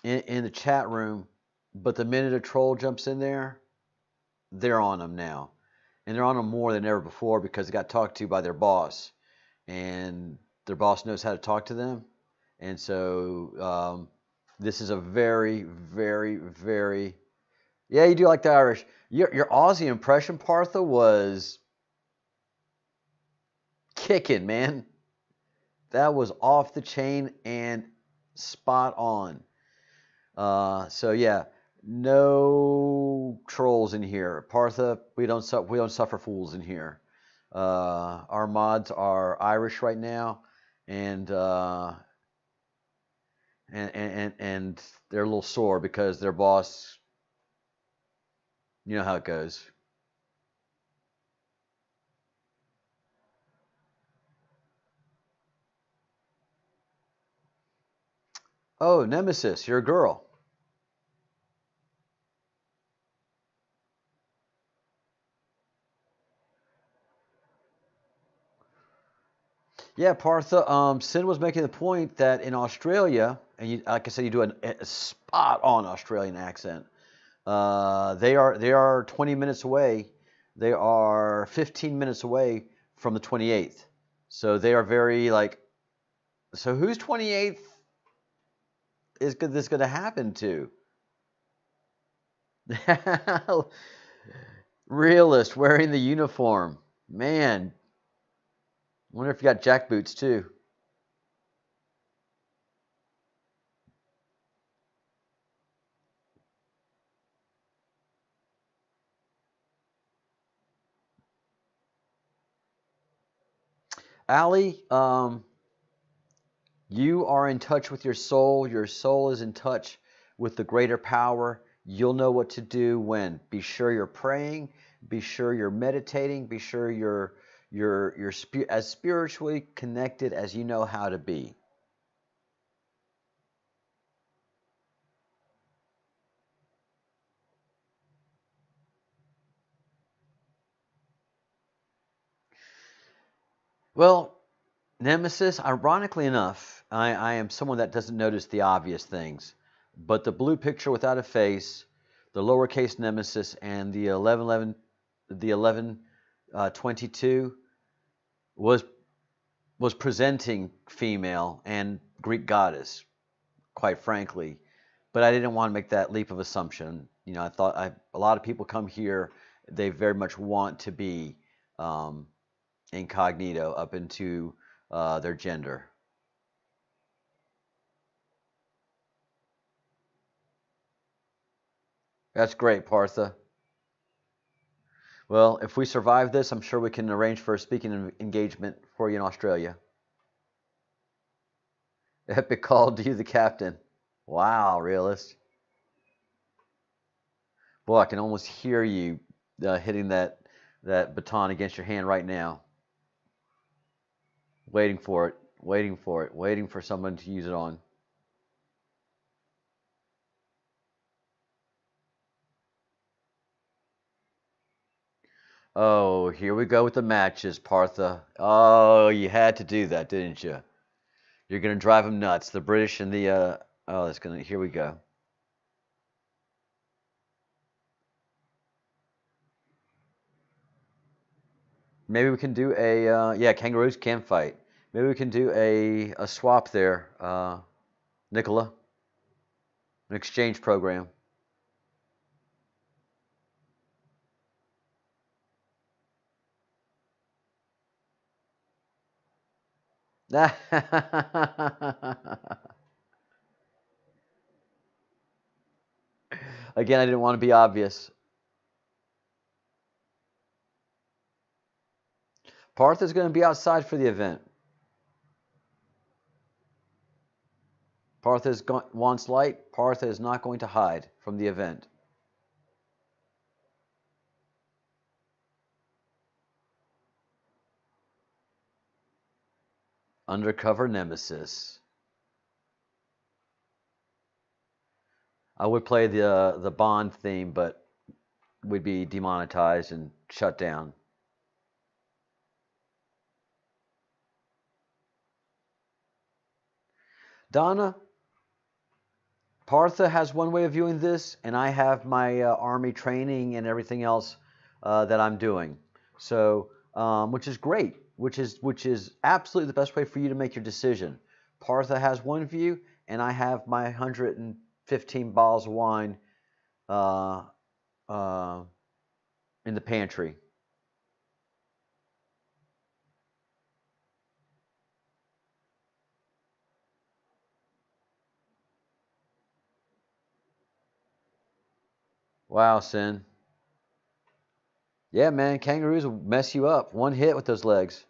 in the chat room. But the minute a troll jumps in there, they're on them now, and they're on them more than ever before because they got talked to by their boss, and their boss knows how to talk to them, and so this is a very, very, very yeah. You do like the Irish. Your Aussie impression, Partha, was kicking, man. That was off the chain and spot on. So yeah, no trolls in here. Partha, we don't suffer fools in here. Our mods are Irish right now, and and they're a little sore because their boss, you know how it goes. Oh, Nemesis, you're a girl. Yeah, Partha. Sin was making the point that in Australia, and you, like I said, you do a spot on Australian accent. They are 20 minutes away. They are 15 minutes away from the 28th. So they are very like. So whose 28th this going to happen to? Realist wearing the uniform. Man, wonder if you got jackboots too. Allie, you are in touch with your soul. Your soul is in touch with the greater power. You'll know what to do when. Be sure you're praying. Be sure you're meditating. Be sure you're as spiritually connected as you know how to be. Well, Nemesis, ironically enough, I am someone that doesn't notice the obvious things, but the blue picture without a face, the lowercase Nemesis, and the 1111, the 1122 was presenting female and Greek goddess, quite frankly. But I didn't want to make that leap of assumption. I thought a lot of people come here, they very much want to be um, incognito up into their gender. That's great, Partha. Well, if we survive this, I'm sure we can arrange for a speaking engagement for you in Australia. Epic call to you, the captain. Wow, realist. Boy, I can almost hear you hitting that baton against your hand right now. Waiting for it, waiting for it, waiting for someone to use it on. Oh, here we go with the matches, Partha. Oh, you had to do that, didn't you? You're gonna drive them nuts. The British and the oh, that's gonna. Here we go. Maybe we can do a yeah. Kangaroos can fight. Maybe we can do a swap there, Nicola. An exchange program. Again, I didn't want to be obvious. Partha's going to be outside for the event. Partha wants light. Partha is not going to hide from the event. Undercover nemesis. I would play the Bond theme, but we'd be demonetized and shut down. Donna, Partha has one way of viewing this, and I have my army training and everything else that I'm doing. So, which is great, which is absolutely the best way for you to make your decision. Partha has one view, and I have my 115 bottles of wine uh, uh, in the pantry. Wow, Sin. Yeah, man, kangaroos will mess you up. One hit with those legs.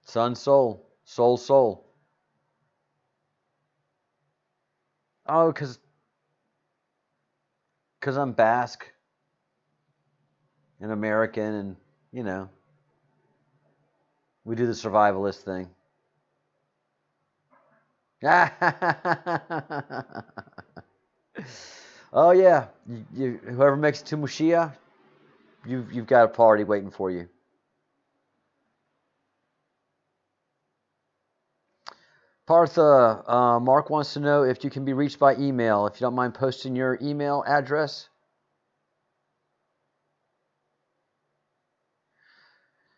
Sun, soul, soul, soul. Oh, cause I'm Basque and American, and you know we do the survivalist thing. Oh yeah, whoever makes it to Mushia, you've got a party waiting for you. Partha, Mark wants to know if you can be reached by email. If you don't mind posting your email address.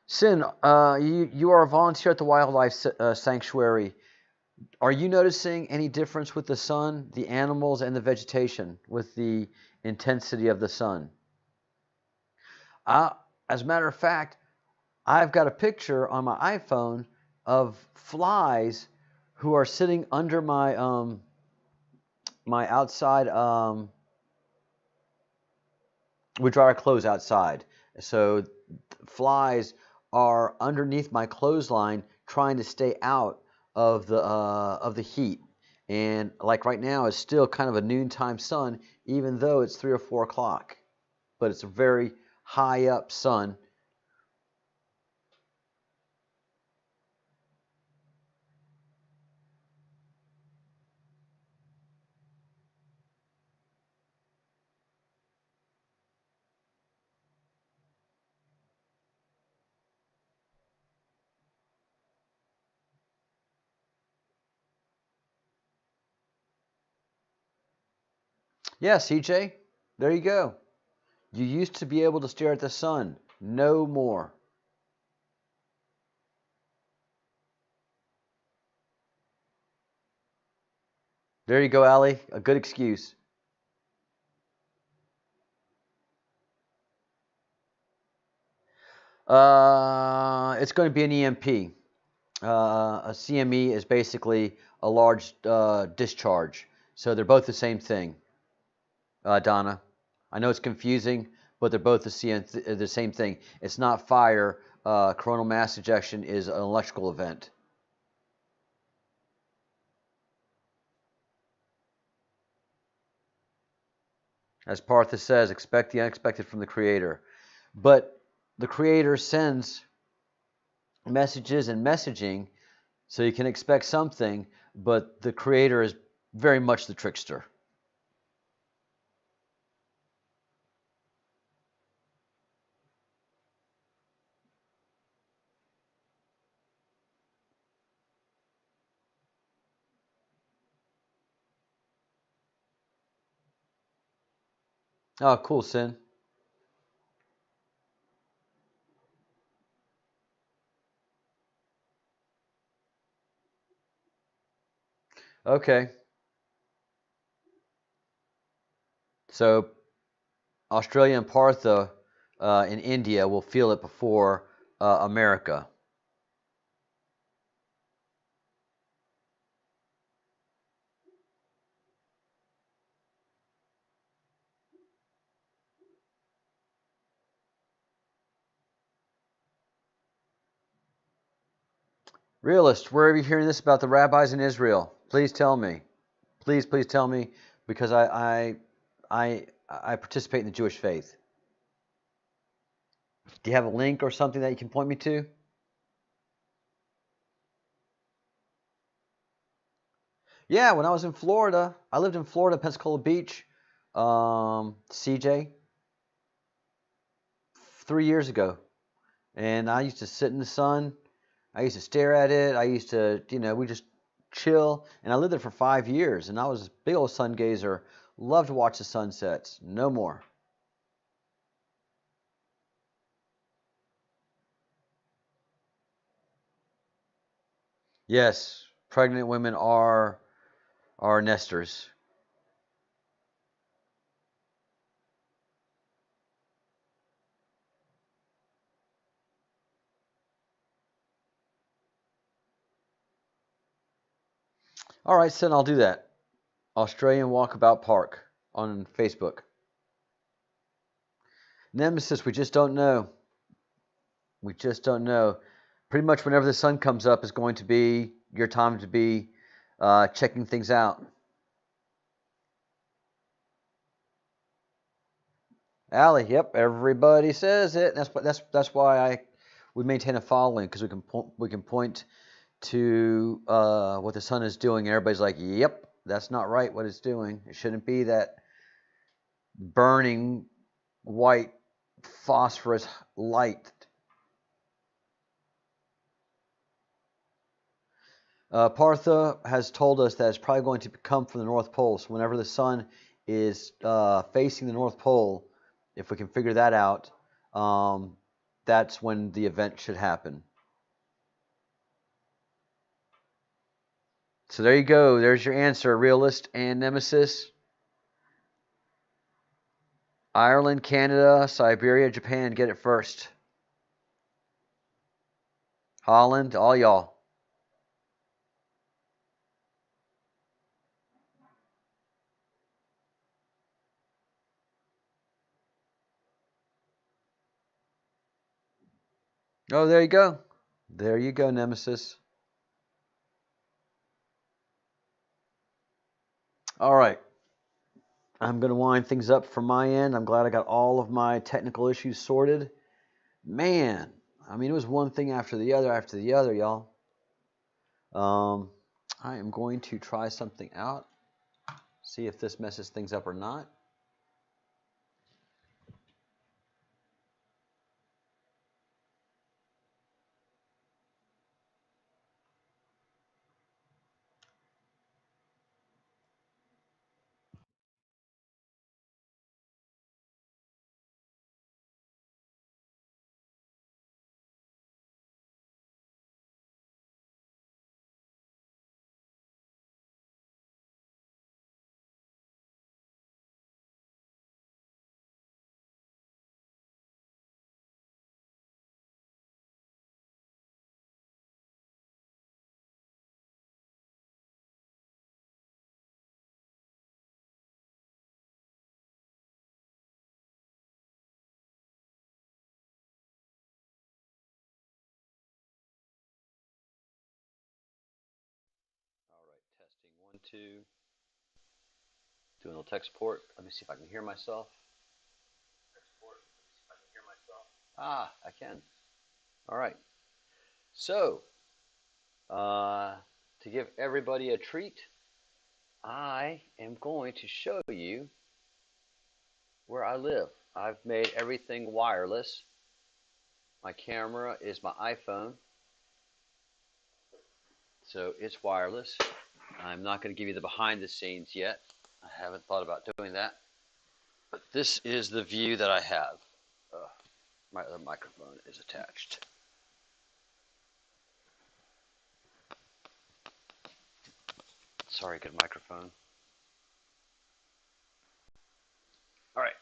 Sin, you are a volunteer at the wildlife sanctuary. Are you noticing any difference with the sun, the animals, and the vegetation with the intensity of the sun? As a matter of fact, I've got a picture on my iPhone of flies who are sitting under my outside. We dry our clothes outside, so flies are underneath my clothesline, trying to stay out of the heat. And like right now, it's still kind of a noontime sun, even though it's 3 or 4 o'clock. But it's a very high up sun. Yeah, CJ, there you go. You used to be able to stare at the sun. No more. There you go, Allie. A good excuse. It's going to be an EMP. A CME is basically a large discharge. So they're both the same thing, Donna. I know it's confusing, but they're both the same thing. It's not fire. Coronal mass ejection is an electrical event. As Partha says, expect the unexpected from the Creator. But the Creator sends messages and messaging, so you can expect something, but the Creator is very much the trickster. Oh, cool, Sin. Okay. So Australia and Partha in India will feel it before America. Realist, where are you hearing this about the rabbis in Israel? Please tell me. Please tell me, because I participate in the Jewish faith. Do you have a link or something that you can point me to? Yeah, when I was in Florida, I lived in Florida, Pensacola Beach, CJ, 3 years ago, and I used to sit in the sun. I used to stare at it. I used to, we just chill, and I lived there for 5 years, and I was a big old sun gazer. Loved to watch the sunsets. No more. Yes, pregnant women are nesters. All right, son, I'll do that. Australian Walkabout Park on Facebook. Nemesis, we just don't know. We just don't know. Pretty much whenever the sun comes up is going to be your time to be checking things out. Allie, yep, everybody says it. That's why we maintain a following, because we can point to what the sun is doing, and everybody's like, "Yep, that's not right. What it's doing. It shouldn't be that burning white phosphorus light." Partha has told us that it's probably going to come from the North Pole. So whenever the sun is facing the North Pole, if we can figure that out, that's when the event should happen. So there you go. There's your answer, Realist and Nemesis. Ireland, Canada, Siberia, Japan, get it first. Holland, all y'all. Oh, there you go. There you go, Nemesis. All right. I'm going to wind things up from my end. I'm glad I got all of my technical issues sorted. Man, I mean, it was one thing after the other, y'all. I am going to try something out, see if this messes things up or not. All right, testing one, two. Doing a little tech support. Let me see if I can hear myself. Ah, I can. All right. So, to give everybody a treat, I am going to show you where I live. I've made everything wireless. My camera is my iPhone, so it's wireless. I'm not going to give you the behind the scenes yet. I haven't thought about doing that. But this is the view that I have. My other microphone is attached. Sorry, good microphone. All right.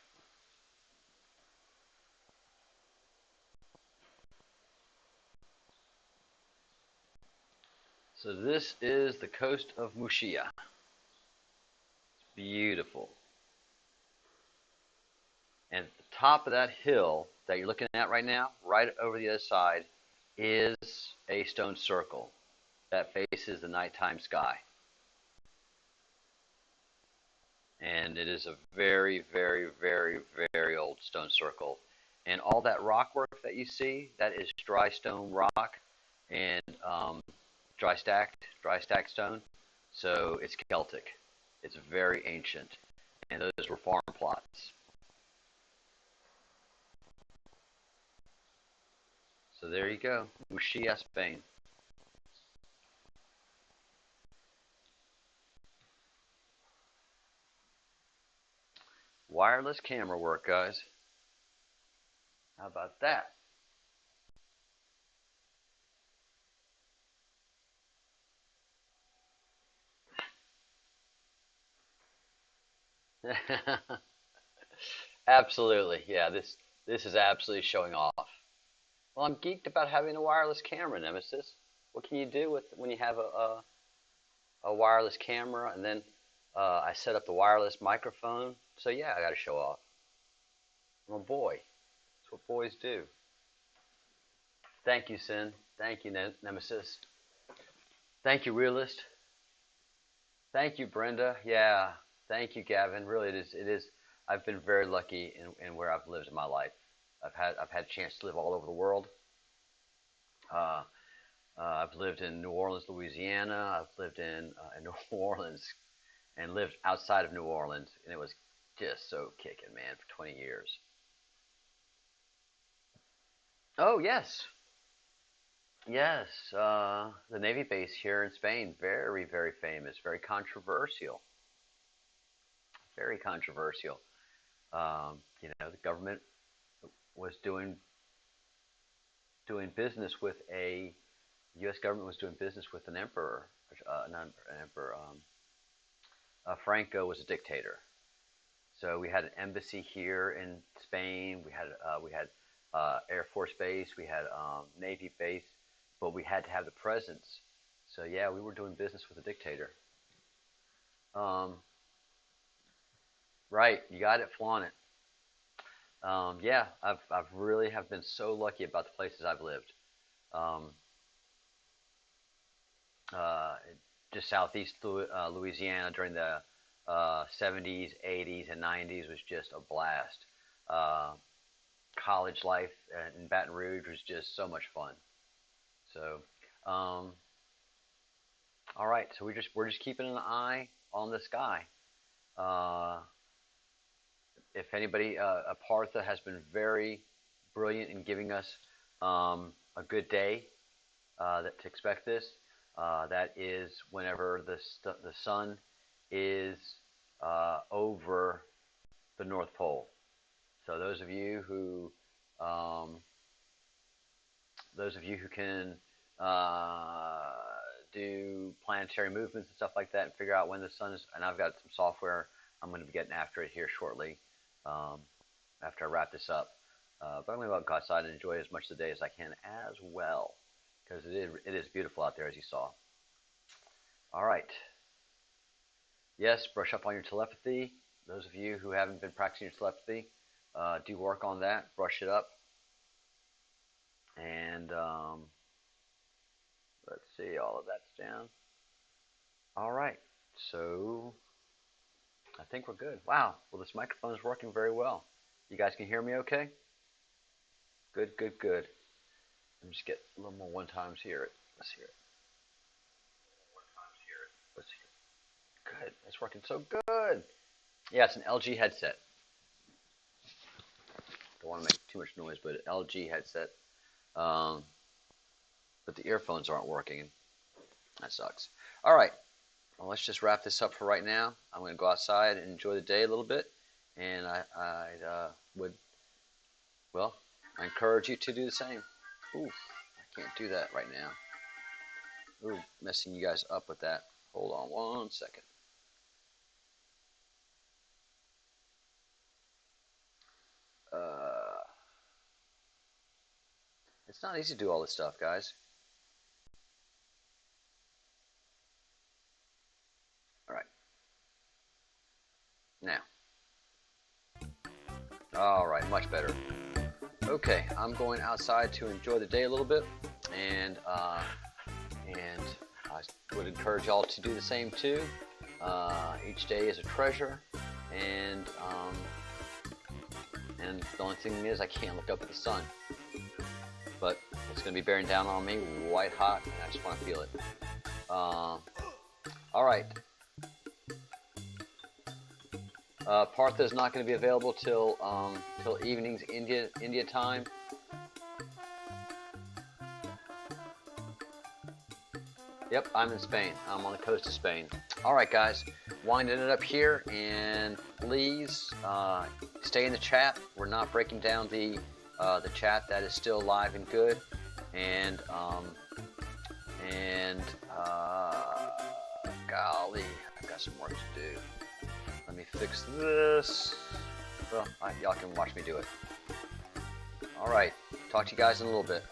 So this is the coast of Mushia. It's beautiful. And at the top of that hill that you're looking at right now, right over the other side, is a stone circle that faces the nighttime sky. And it is a very, very, very, very old stone circle. And all that rock work that you see, that is dry stone rock and dry stacked stone. So it's Celtic. It's very ancient. And those were farm plots. So there you go, Muxia, Spain. Wireless camera work, guys. How about that? Absolutely, yeah. This is absolutely showing off. Well, I'm geeked about having a wireless camera, Nemesis. What can you do with when you have a wireless camera, and then I set up the wireless microphone? So yeah, I got to show off. I'm a boy. That's what boys do. Thank you, Sin. Thank you, Nemesis. Thank you, Realist. Thank you, Brenda. Yeah. Thank you, Gavin. Really, it is. It is. I've been very lucky in where I've lived in my life. I've had a chance to live all over the world. Uh, I've lived in New Orleans, Louisiana. I've lived in New Orleans and lived outside of New Orleans, and it was just so kicking, man, for 20 years. Oh yes, yes. The Navy base here in Spain, very, very famous, very controversial, very controversial. The government was doing business with a U.S. government was doing business with an emperor, not an emperor. Franco was a dictator. So we had an embassy here in Spain. We had Air Force base. We had Navy base, but we had to have the presence. So yeah, we were doing business with a dictator. Um, right, you got it, flaunt it. Yeah, I've really have been so lucky about the places I've lived. Um, uh, just southeast Louisiana during the 70s, 80s, and 90s was just a blast. Uh, College life in Baton Rouge was just so much fun. So, um, all right, so we're just keeping an eye on the sky. Uh, if anybody, Partha has been very brilliant in giving us a good day that to expect this. That is whenever the sun is over the North Pole. So um, those of you who can uh, do planetary movements and stuff like that and figure out when the sun is, and I've got some software I'm going to be getting after it here shortly um, after I wrap this up. But I'm going to go outside and enjoy as much of the day as I can as well because it is beautiful out there as you saw. All right. Yes, brush up on your telepathy. Those of you who haven't been practicing your telepathy, do work on that. Brush it up. And let's see, all of that's down. All right. So I think we're good. Wow. Well, this microphone is working very well. You guys can hear me okay? Good, good, good. Let me just get a little more one times here. Let's hear it. Let's hear it. Good. It's working so good. Yeah, it's an LG headset. Don't want to make too much noise, but an LG headset. Um, but the earphones aren't working. That sucks. All right. Well, let's just wrap this up for right now. I'm going to go outside and enjoy the day a little bit. And I encourage you to do the same. Ooh, I can't do that right now. Ooh, messing you guys up with that. Hold on one second. It's not easy to do all this stuff, guys. All right. Now. All right, much better. Okay, I'm going outside to enjoy the day a little bit, and I would encourage y'all to do the same too. Each day is a treasure, and the only thing is I can't look up at the sun, but it's going to be bearing down on me, white hot, and I just want to feel it. All right. Partha is not going to be available till evenings India time. Yep, I'm in Spain. I'm on the coast of Spain. All right, guys, winding it up here, and please stay in the chat. We're not breaking down the chat. That is still live and good, and golly, I've got some work to do. Let me fix this. Well, y'all can watch me do it. All right, talk to you guys in a little bit.